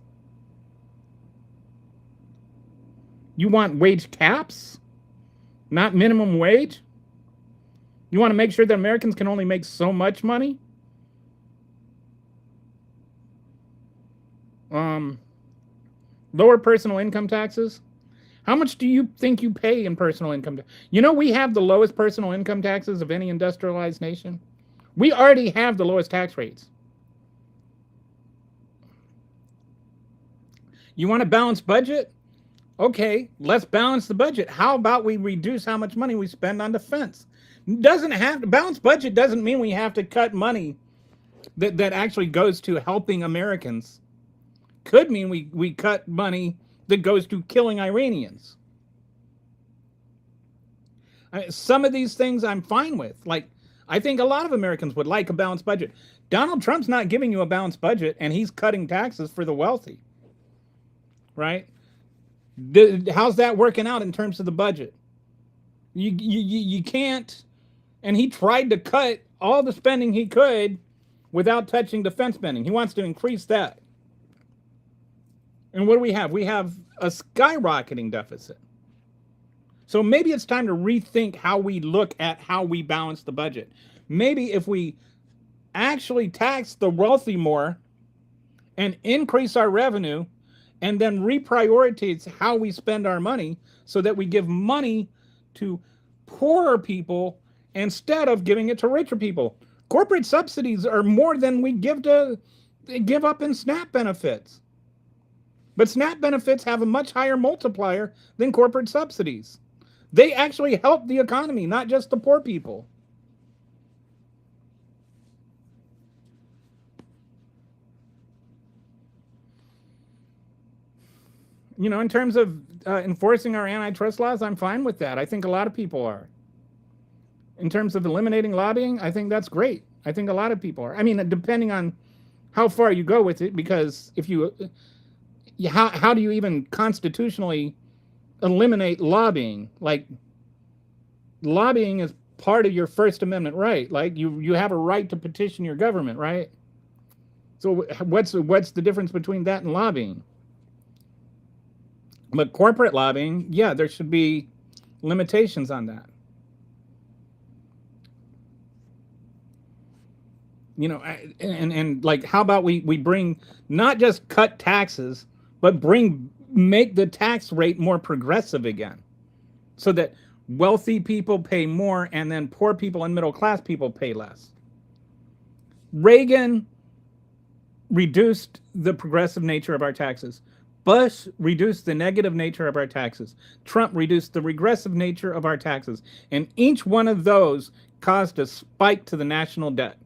You want wage caps, not minimum wage? You want to make sure that Americans can only make so much money? Lower personal income taxes. How much do you think you pay in personal income? You know, we have the lowest personal income taxes of any industrialized nation. We already have the lowest tax rates. You want a balanced budget? Okay, let's balance the budget. How about we reduce how much money we spend on defense? Doesn't have to balanced budget doesn't mean we have to cut money that actually goes to helping Americans. Could mean we cut money that goes to killing Iranians. Some of these things I'm fine with. Like, I think a lot of Americans would like a balanced budget. Donald Trump's not giving you a balanced budget, and he's cutting taxes for the wealthy. Right? How's that working out in terms of the budget? You can't. And he tried to cut all the spending he could without touching defense spending. He wants to increase that. And what do we have? We have a skyrocketing deficit. So maybe it's time to rethink how we look at how we balance the budget. Maybe if we actually tax the wealthy more and increase our revenue and then reprioritize how we spend our money so that we give money to poorer people instead of giving it to richer people. Corporate subsidies are more than we give up in SNAP benefits. But SNAP benefits have a much higher multiplier than corporate subsidies. They actually help the economy, not just the poor people. You know, in terms of enforcing our antitrust laws, I'm fine with that. I think a lot of people are. In terms of eliminating lobbying, I think that's great. I think a lot of people are. I mean, depending on how far you go with it, because if you, how do you even constitutionally eliminate lobbying? Like, lobbying is part of your First Amendment right. Like, you have a right to petition your government, right? So what's the difference between that and lobbying? But corporate lobbying, yeah, there should be limitations on that. You know, and like, how about we bring, not just cut taxes, but make the tax rate more progressive again, so that wealthy people pay more and then poor people and middle class people pay less. Reagan reduced the progressive nature of our taxes. Bush reduced the negative nature of our taxes. Trump reduced the regressive nature of our taxes. And each one of those caused a spike to the national debt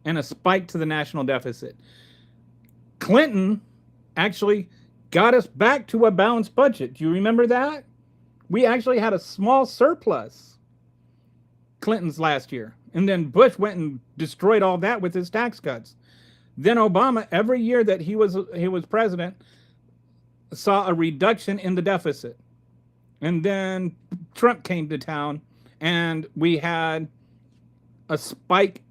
and a spike to the national deficit. Clinton actually got us back to a balanced budget. Do you remember that? We actually had a small surplus, Clinton's last year. And then Bush went and destroyed all that with his tax cuts. Then Obama, every year that he was president, saw a reduction in the deficit. And then Trump came to town and we had a spike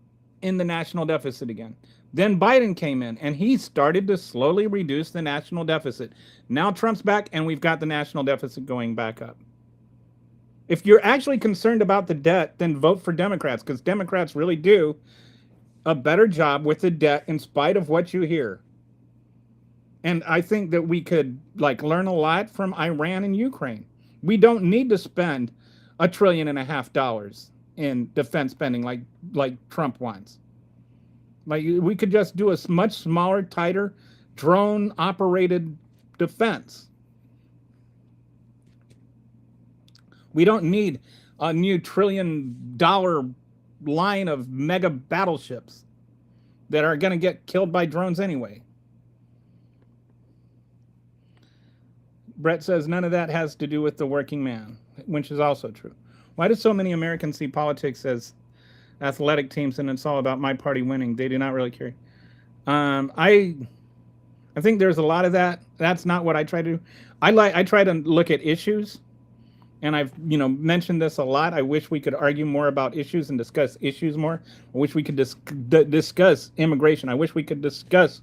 in the national deficit again. Then Biden came in and he started to slowly reduce the national deficit. Now Trump's back and we've got the national deficit going back up. If you're actually concerned about the debt, then vote for Democrats, because Democrats really do a better job with the debt in spite of what you hear. And I think that we could learn a lot from Iran and Ukraine. We don't need to spend $1.5 trillion in defense spending like Trump wants. We could just do a much smaller, tighter, drone-operated defense. We don't need a new $1 trillion line of mega battleships that are going to get killed by drones anyway. Brett says none of that has to do with the working man, which is also true. Why do so many Americans see politics as athletic teams and it's all about my party winning? They do not really care. I think there's a lot of that. That's not what I try to do. I try to look at issues, and I've mentioned this a lot. I wish we could argue more about issues and discuss issues more. I wish we could discuss immigration. I wish we could discuss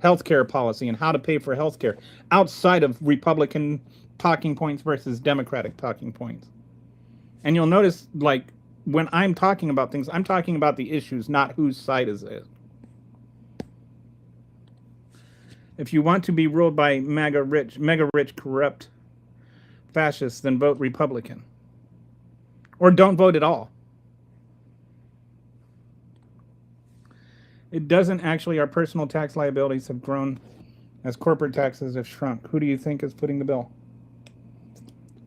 healthcare policy and how to pay for healthcare outside of Republican talking points versus Democratic talking points. And you'll notice, like, when I'm talking about things, I'm talking about the issues, not whose side is it. If you want to be ruled by mega rich, corrupt fascists, then vote Republican. Or don't vote at all. It doesn't actually. Our personal tax liabilities have grown as corporate taxes have shrunk. Who do you think is footing the bill?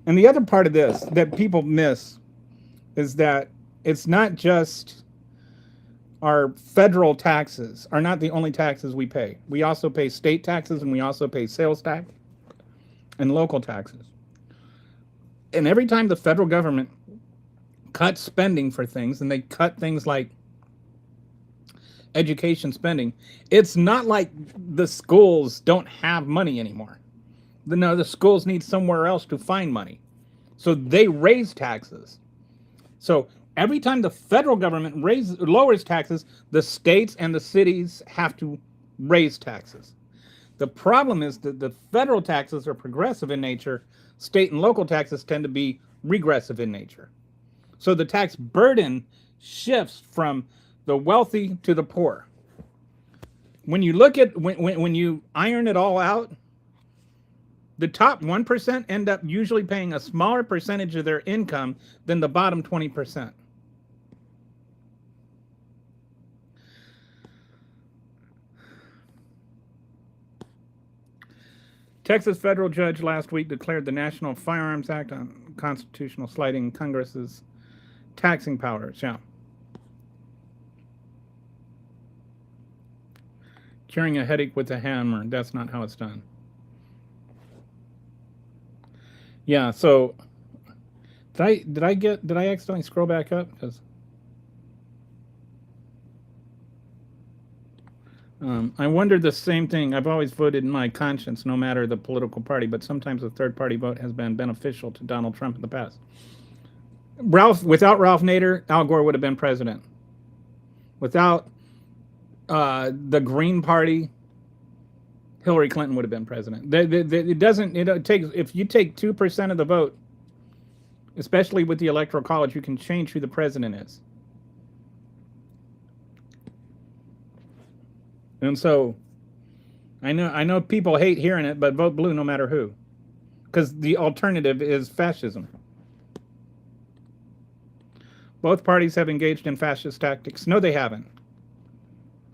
And the other part of this that people miss is that it's not just our federal taxes are not the only taxes we pay. We also pay state taxes, and we also pay sales tax and local taxes. And every time the federal government cuts spending for things, and they cut things like education spending, it's not like the schools don't have money anymore. No, the schools need somewhere else to find money. So they raise taxes. So every time the federal government lowers taxes, the states and the cities have to raise taxes. The problem is that the federal taxes are progressive in nature. State and local taxes tend to be regressive in nature. So the tax burden shifts from the wealthy to the poor. When you look at, when you iron it all out, the top 1% end up usually paying a smaller percentage of their income than the bottom 20%. Texas federal judge last week declared the National Firearms Act unconstitutional, slighting Congress's taxing powers. Yeah. Curing a headache with a hammer. That's not how it's done. Yeah, so did I accidentally scroll back up? Because I wondered the same thing. I've always voted in my conscience, no matter the political party, but sometimes a third party vote has been beneficial to Donald Trump in the past. Without Ralph Nader, Al Gore would have been president. Without the Green Party, Hillary Clinton would have been president. It takes, if you take 2% of the vote, especially with the Electoral College, you can change who the president is. And so, I know people hate hearing it, but vote blue no matter who, because the alternative is fascism. Both parties have engaged in fascist tactics. No, they haven't.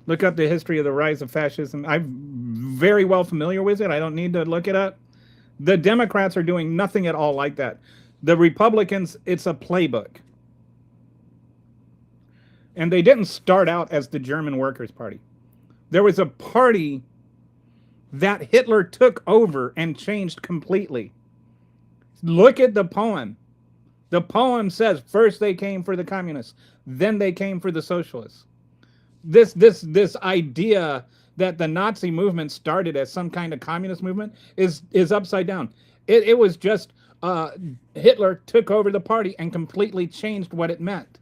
Look up the history of the rise of fascism. I'm very well familiar with it. I don't need to look it up. The Democrats are doing nothing at all like that. The Republicans, it's a playbook. And they didn't start out as the German Workers' Party. There was a party that Hitler took over and changed completely. Look at the poem. The poem says first they came for the communists, then they came for the socialists. This idea that the Nazi movement started as some kind of communist movement is upside down. It was just Hitler took over the party and completely changed what it meant.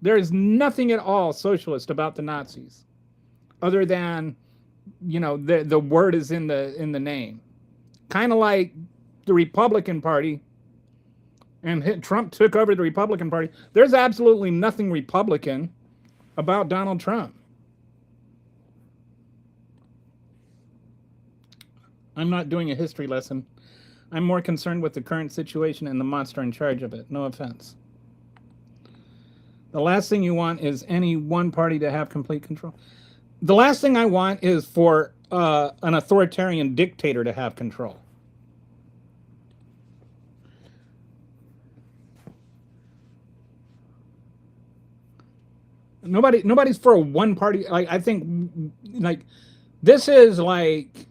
There is nothing at all socialist about the Nazis, other than, the word is in the name. Kind of like the Republican Party, and Trump took over the Republican Party. There's absolutely nothing Republican about Donald Trump. I'm not doing a history lesson. I'm more concerned with the current situation and the monster in charge of it. No offense. The last thing you want is any one party to have complete control. The last thing I want is for an authoritarian dictator to have control. Nobody's for a one party. Like, I think, like, this is like,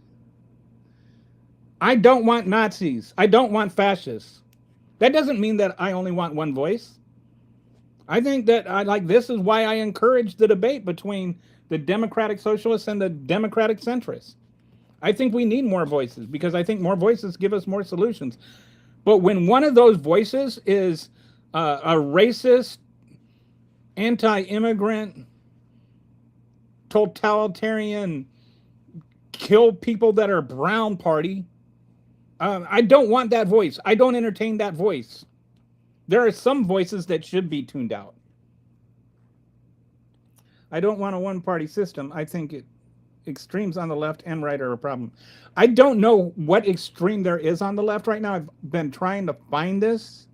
I don't want Nazis. I don't want fascists. That doesn't mean that I only want one voice. I think that this is why I encourage the debate between the democratic socialists and the democratic centrists. I think we need more voices because I think more voices give us more solutions. But when one of those voices is a racist, anti-immigrant, totalitarian, kill people that are brown party, I don't want that voice. I don't entertain that voice. There are some voices that should be tuned out. I don't want a one-party system. I think extremes on the left and right are a problem. I don't know what extreme there is on the left right now. I've been trying to find this,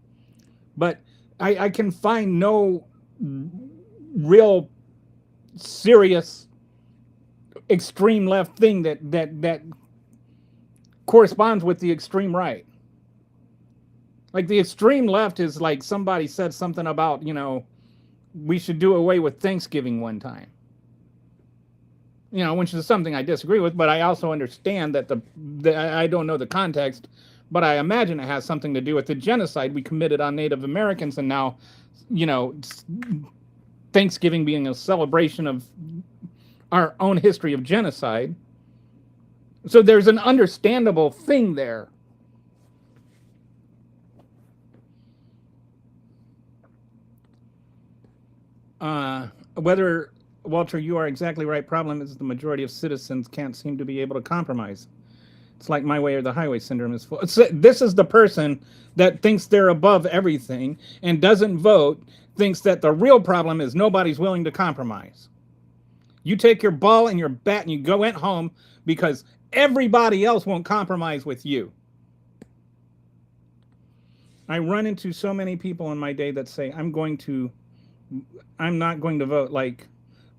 but I can find no real serious extreme left thing that corresponds with the extreme right. Like the extreme left is like somebody said something about, we should do away with Thanksgiving one time. Which is something I disagree with, but I also understand that I don't know the context, but I imagine it has something to do with the genocide we committed on Native Americans, and now, Thanksgiving being a celebration of our own history of genocide. So there's an understandable thing there. Whether, Walter, you are exactly right. Problem is the majority of citizens can't seem to be able to compromise. It's like my way or the highway syndrome is full. This is the person that thinks they're above everything and doesn't vote, thinks that the real problem is nobody's willing to compromise. You take your ball and your bat and you go at home because everybody else won't compromise with you. I run into so many people in my day that say, I'm not going to vote. Like,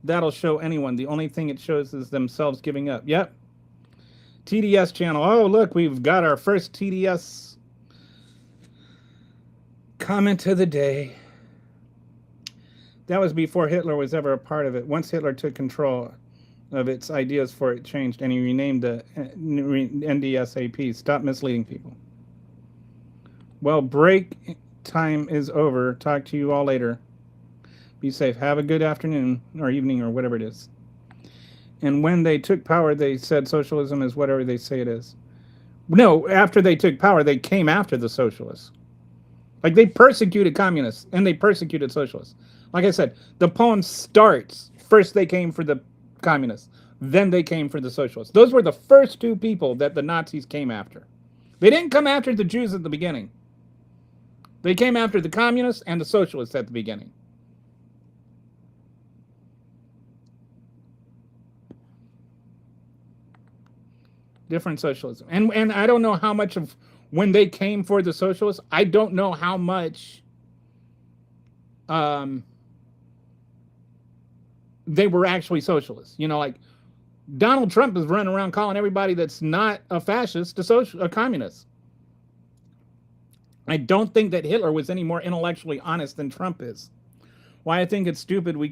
that'll show anyone. The only thing it shows is themselves giving up. Yep. TDS channel. Oh, look, we've got our first TDS comment of the day. That was before Hitler was ever a part of it. Once Hitler took control of its ideas for it changed, and he renamed the NDSAP. Stop misleading people. Well, break time is over. Talk to you all later. Be safe. Have a good afternoon or evening or whatever it is. And when they took power, they said socialism is whatever they say it is. No, after they took power, they came after the socialists. Like, they persecuted communists and they persecuted socialists. Like I said, the poem starts, first they came for the communists, then they came for the socialists. Those were the first two people that the Nazis came after. They didn't come after the Jews at the beginning. They came after the communists and the socialists at the beginning. Different socialism. And I don't know how much of when they came for the socialists, I don't know how much they were actually socialists. Like Donald Trump is running around calling everybody that's not a fascist a communist. I don't think that Hitler was any more intellectually honest than Trump is. Why I think it's stupid we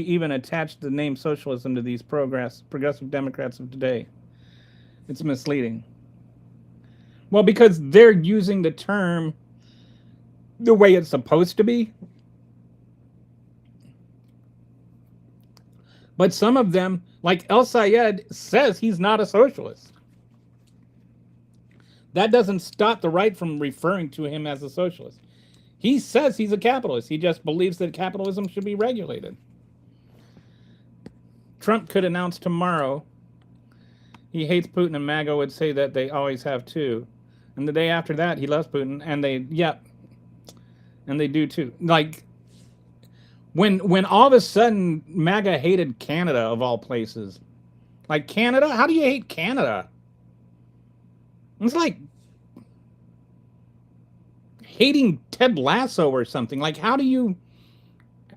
even attach the name socialism to these progressive Democrats of today. It's misleading. Well, because they're using the term the way it's supposed to be. But some of them, like El Sayed, says he's not a socialist. That doesn't stop the right from referring to him as a socialist. He says he's a capitalist. He just believes that capitalism should be regulated. Trump could announce tomorrow he hates Putin, and MAGA would say that they always have too. And the day after that, he loves Putin, and they do too. Like, when all of a sudden MAGA hated Canada of all places. Like, Canada? How do you hate Canada? It's like hating Ted Lasso or something. Like, how do you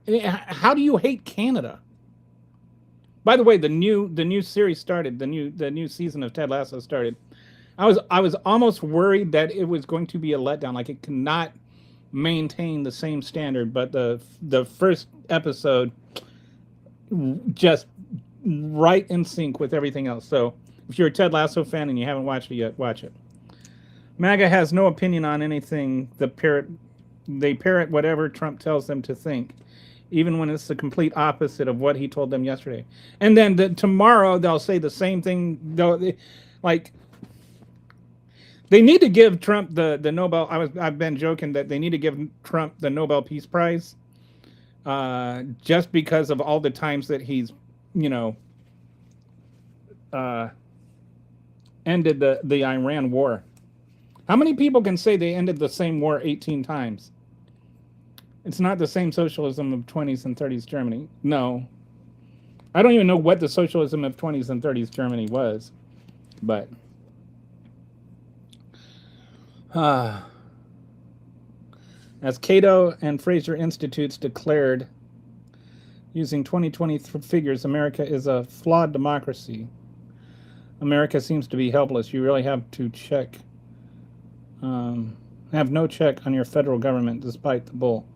hate Canada? By the way, the new series started. The new season of Ted Lasso started. I was almost worried that it was going to be a letdown. Like, it cannot maintain the same standard. But the first episode just right in sync with everything else. So if you're a Ted Lasso fan and you haven't watched it yet, watch it. MAGA has no opinion on anything. They parrot whatever Trump tells them to think. even when it's the complete opposite of what he told them yesterday. And then tomorrow they'll say the same thing. Like, they need to give Trump the Nobel. I've been joking that they need to give Trump the Nobel Peace Prize, just because of all the times that he's, you know, ended the Iran war. How many people can say they ended the same war 18 times? It's not the same socialism of 20s and 30s Germany. No. I don't even know what the socialism of 20s and 30s Germany was. But as Cato and Fraser Institutes declared, using 2020 figures, America is a flawed democracy. America seems to be helpless. You really have to check, have no check on your federal government despite the bull.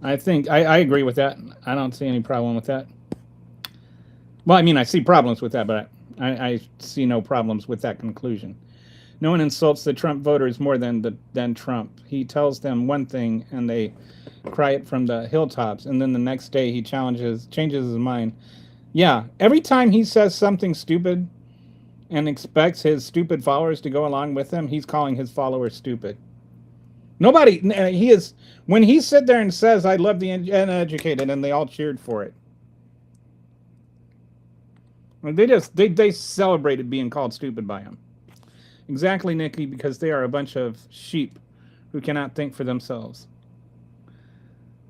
I think I agree with that. I don't see any problem with that. Well, I mean, I see problems with that, but I see no problems with that conclusion. No one insults the Trump voters more than Trump. He tells them one thing and they cry it from the hilltops, and then the next day he changes his mind. Yeah, every time he says something stupid and expects his stupid followers to go along with him, he's calling his followers stupid. Nobody, he is, when he sit there and says, I love the uneducated, and they all cheered for it. They celebrated being called stupid by him. Exactly, Nikki, because they are a bunch of sheep who cannot think for themselves.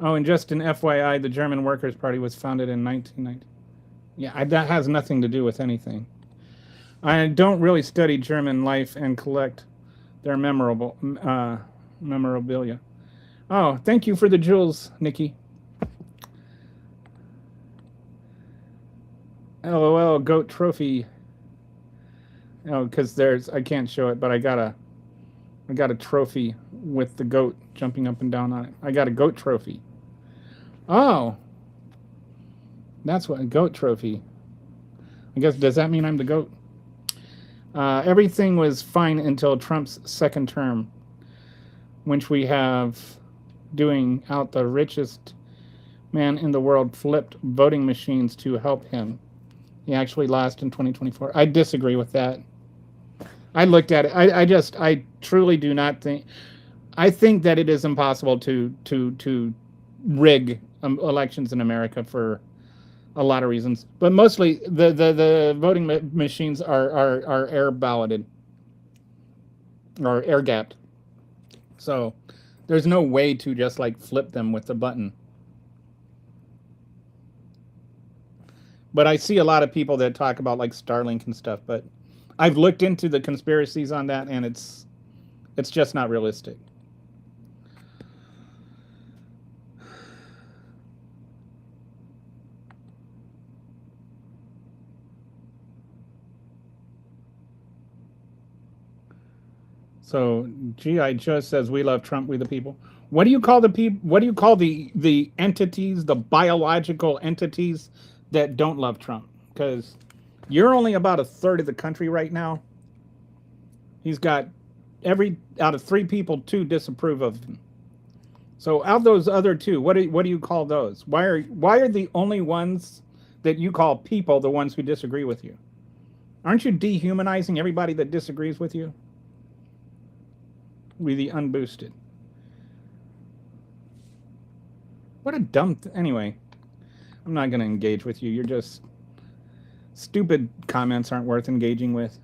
Oh, and just an FYI, the German Workers' Party was founded in 1990. Yeah, that has nothing to do with anything. I don't really study German life and collect their memorabilia. Oh, thank you for the jewels, Nikki. LOL, goat trophy. Oh, because I can't show it, but I got a trophy with the goat jumping up and down on it. I got a goat trophy. Oh, that's what a goat trophy. I guess, does that mean I'm the goat? Everything was fine until Trump's second term, which we have doing out the richest man in the world flipped voting machines to help him. He actually lost in 2024. I disagree with that. I looked at it. I truly do not think. I think that it is impossible to rig elections in America for a lot of reasons, but mostly the voting machines are air balloted or air gapped. So there's no way to just like flip them with the button. But I see a lot of people that talk about like Starlink and stuff, but I've looked into the conspiracies on that, and it's just not realistic. So G.I. just says, we love Trump, we the people. What do you call the people? What do you call the entities, the biological entities that don't love Trump? Because you're only about a third of the country right now. He's got out of 3 people, 2 disapprove of him. So out of those other 2, what do you call those? Why are the only ones that you call people the ones who disagree with you? Aren't you dehumanizing everybody that disagrees with you? We the unboosted. What a dumb anyway. I'm not going to engage with you. You're just stupid. Comments aren't worth engaging with.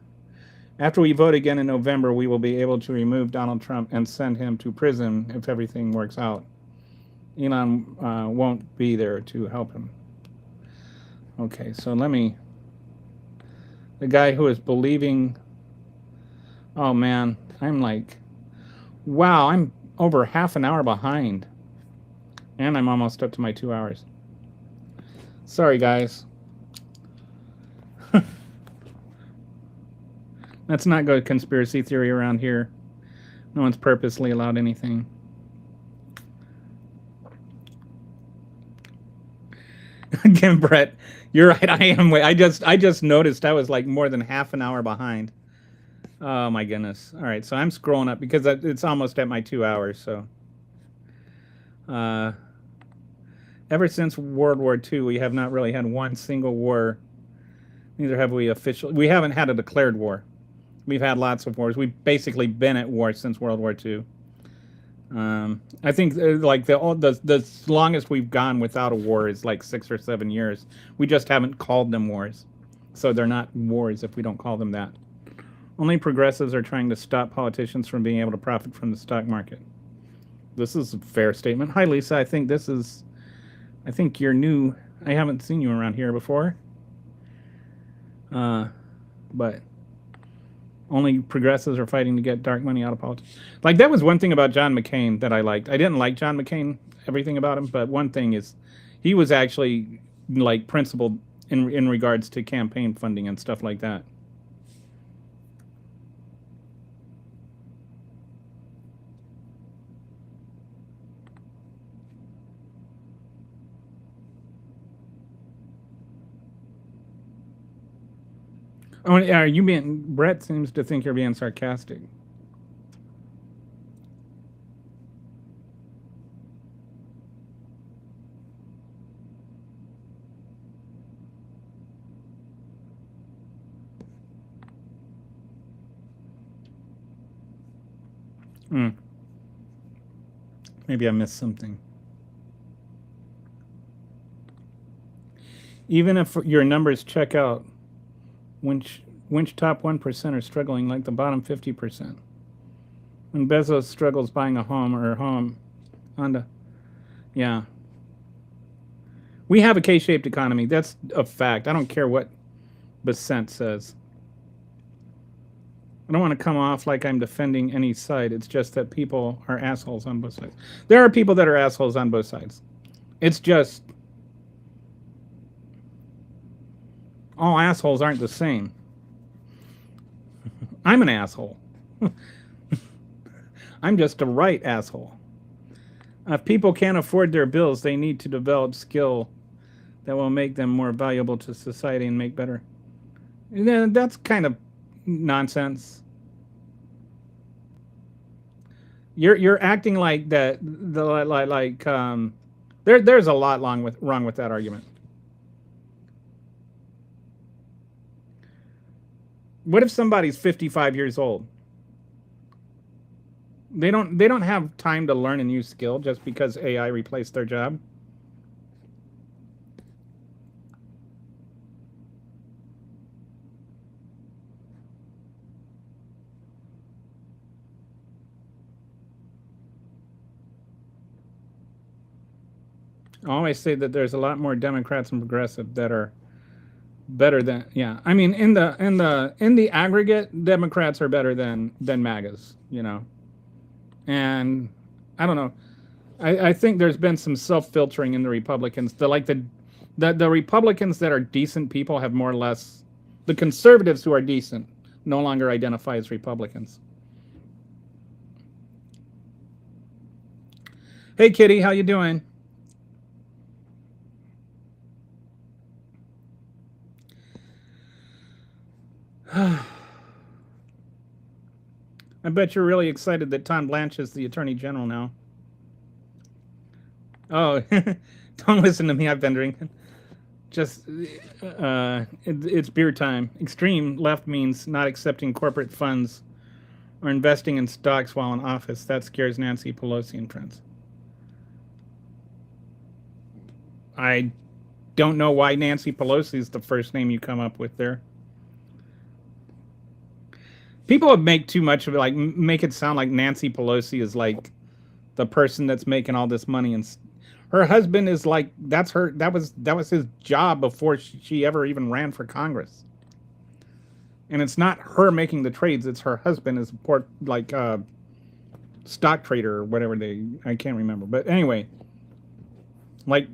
After we vote again in November, we will be able to remove Donald Trump and send him to prison if everything works out. Elon won't be there to help him. Okay, so the guy who is believing, oh man, I'm like, wow, I'm over half an hour behind. And I'm almost up to my 2 hours. Sorry, guys. Let's not go conspiracy theory around here. No one's purposely allowed anything. Again, Brett, you're right. I am. I just noticed I was like more than half an hour behind. Oh my goodness. All right, so I'm scrolling up because it's almost at my 2 hours. So, uh, ever since World War II, we have not really had one single war. Neither have we officially. We haven't had a declared war. We've had lots of wars. We've basically been at war since World War II. I think like the longest we've gone without a war is like 6 or 7 years. We just haven't called them wars, so they're not wars if we don't call them that. Only progressives are trying to stop politicians from being able to profit from the stock market. This is a fair statement. Hi, Lisa. I think you're new. I haven't seen you around here before. But only progressives are fighting to get dark money out of politics. Like, that was one thing about John McCain that I liked. I didn't like John McCain, everything about him, but one thing is he was actually like principled in regards to campaign funding and stuff like that. Oh, are you being? Brett seems to think you're being sarcastic. Hmm. Maybe I missed something. Even if your numbers check out, which top 1% are struggling like the bottom 50%. When Bezos struggles buying a home or a home, Honda, yeah, we have a K-shaped economy. That's a fact. I don't care what Besant says. I don't want to come off like I'm defending any side. It's just that people are assholes on both sides. There are people that are assholes on both sides. It's just all assholes aren't the same. I'm an asshole. I'm just a right asshole. If people can't afford their bills, they need to develop skill that will make them more valuable to society and make better. And that's kind of nonsense. You're acting like that. There's a lot wrong with that argument. What if somebody's 55 years old? They don't have time to learn a new skill just because AI replaced their job. I always say that there's a lot more Democrats and progressive that are better than, yeah. I mean, in the aggregate, Democrats are better than MAGAs, and I don't know. I think there's been some self filtering in the Republicans. The Republicans that are decent people have more or less, the conservatives who are decent no longer identify as Republicans. Hey, Kitty, how you doing? I bet you're really excited that Tom Blanche is the Attorney General now. Oh, don't listen to me. I've been drinking. Just, it's beer time. Extreme left means not accepting corporate funds or investing in stocks while in office. That scares Nancy Pelosi and friends. I don't know why Nancy Pelosi is the first name you come up with there. People make too much of it, like make it sound like Nancy Pelosi is like the person that's making all this money, and her husband is like that was his job before she ever even ran for Congress. And it's not her making the trades; it's her husband is like stock trader or whatever I can't remember. But anyway, like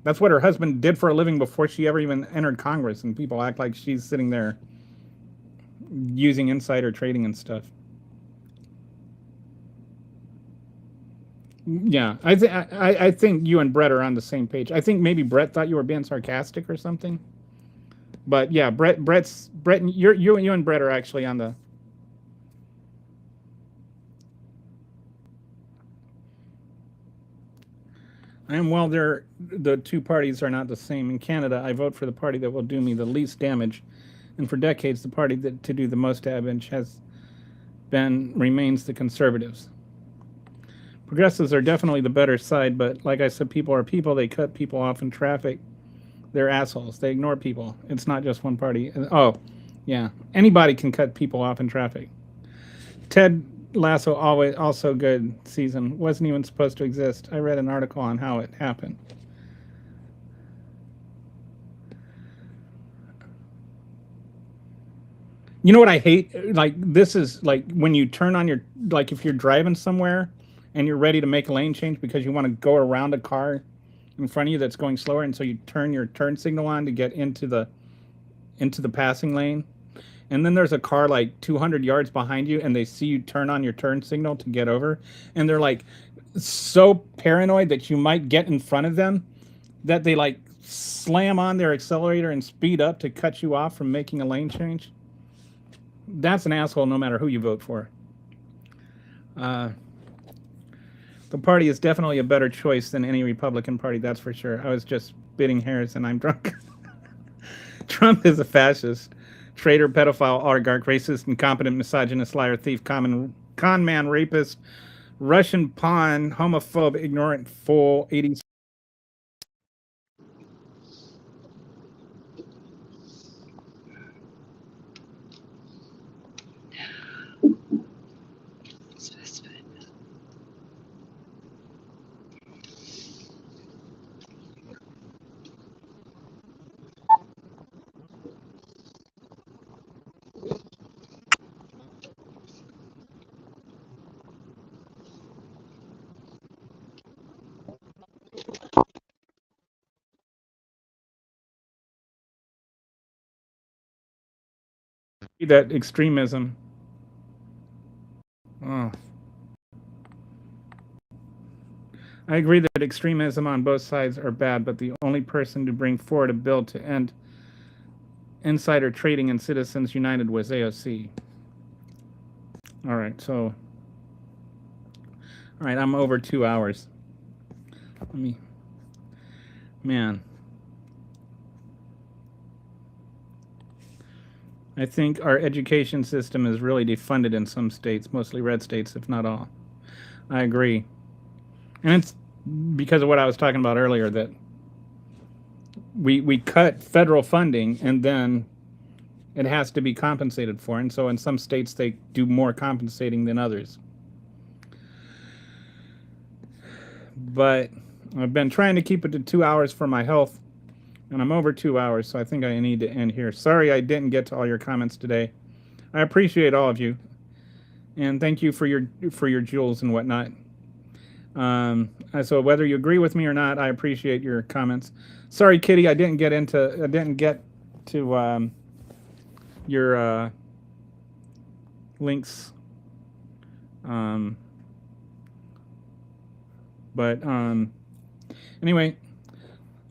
that's what her husband did for a living before she ever even entered Congress, and people act like she's sitting there using insider trading and stuff. Yeah, I think you and Brett are on the same page. I think maybe Brett thought you were being sarcastic or something. But yeah, Brett, you and Brett are actually on the. And while the two parties are not the same in Canada, I vote for the party that will do me the least damage, and for decades, the party that to do the most damage has been remains the Conservatives. Progressives are definitely the better side, but like I said, people are people. They cut people off in traffic. They're assholes. They ignore people. It's not just one party. Oh, yeah. Anybody can cut people off in traffic. Ted Lasso always also good season. Wasn't even supposed to exist. I read an article on how it happened. You know what I hate? Like this is like when you turn on your like if you're driving somewhere and you're ready to make a lane change because you want to go around a car in front of you that's going slower, and so you turn your turn signal on to get into the passing lane, and then there's a car like 200 yards behind you, and they see you turn on your turn signal to get over, and they're like so paranoid that you might get in front of them that they like slam on their accelerator and speed up to cut you off from making a lane change. That's an asshole no matter who you vote for. Uh, the party is definitely a better choice than any Republican Party, that's for sure. I was just bidding hairs and I'm drunk. Trump is a fascist, traitor, pedophile, oligarch, racist, incompetent, misogynist, liar, thief, con man, rapist, Russian pawn, homophobe, ignorant, fool, 80s. That extremism. Oh. I agree that extremism on both sides are bad, but the only person to bring forward a bill to end insider trading in Citizens United was AOC. All right, so, all right, I'm over 2 hours. Let me, man. I think our education system is really defunded in some states, mostly red states, if not all. I agree. And it's because of what I was talking about earlier that we cut federal funding and then it has to be compensated for. And so in some states, they do more compensating than others. But I've been trying to keep it to 2 hours for my health, and I'm over 2 hours, so I think I need to end here. Sorry I didn't get to all your comments today. I appreciate all of you, and thank you for your jewels and whatnot. So whether you agree with me or not, I appreciate your comments. Sorry, Kitty, I didn't get to your links. But anyway,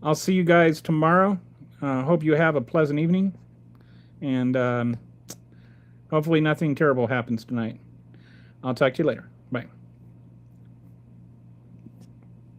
I'll see you guys tomorrow. Hope you have a pleasant evening, and hopefully nothing terrible happens tonight. I'll talk to you later.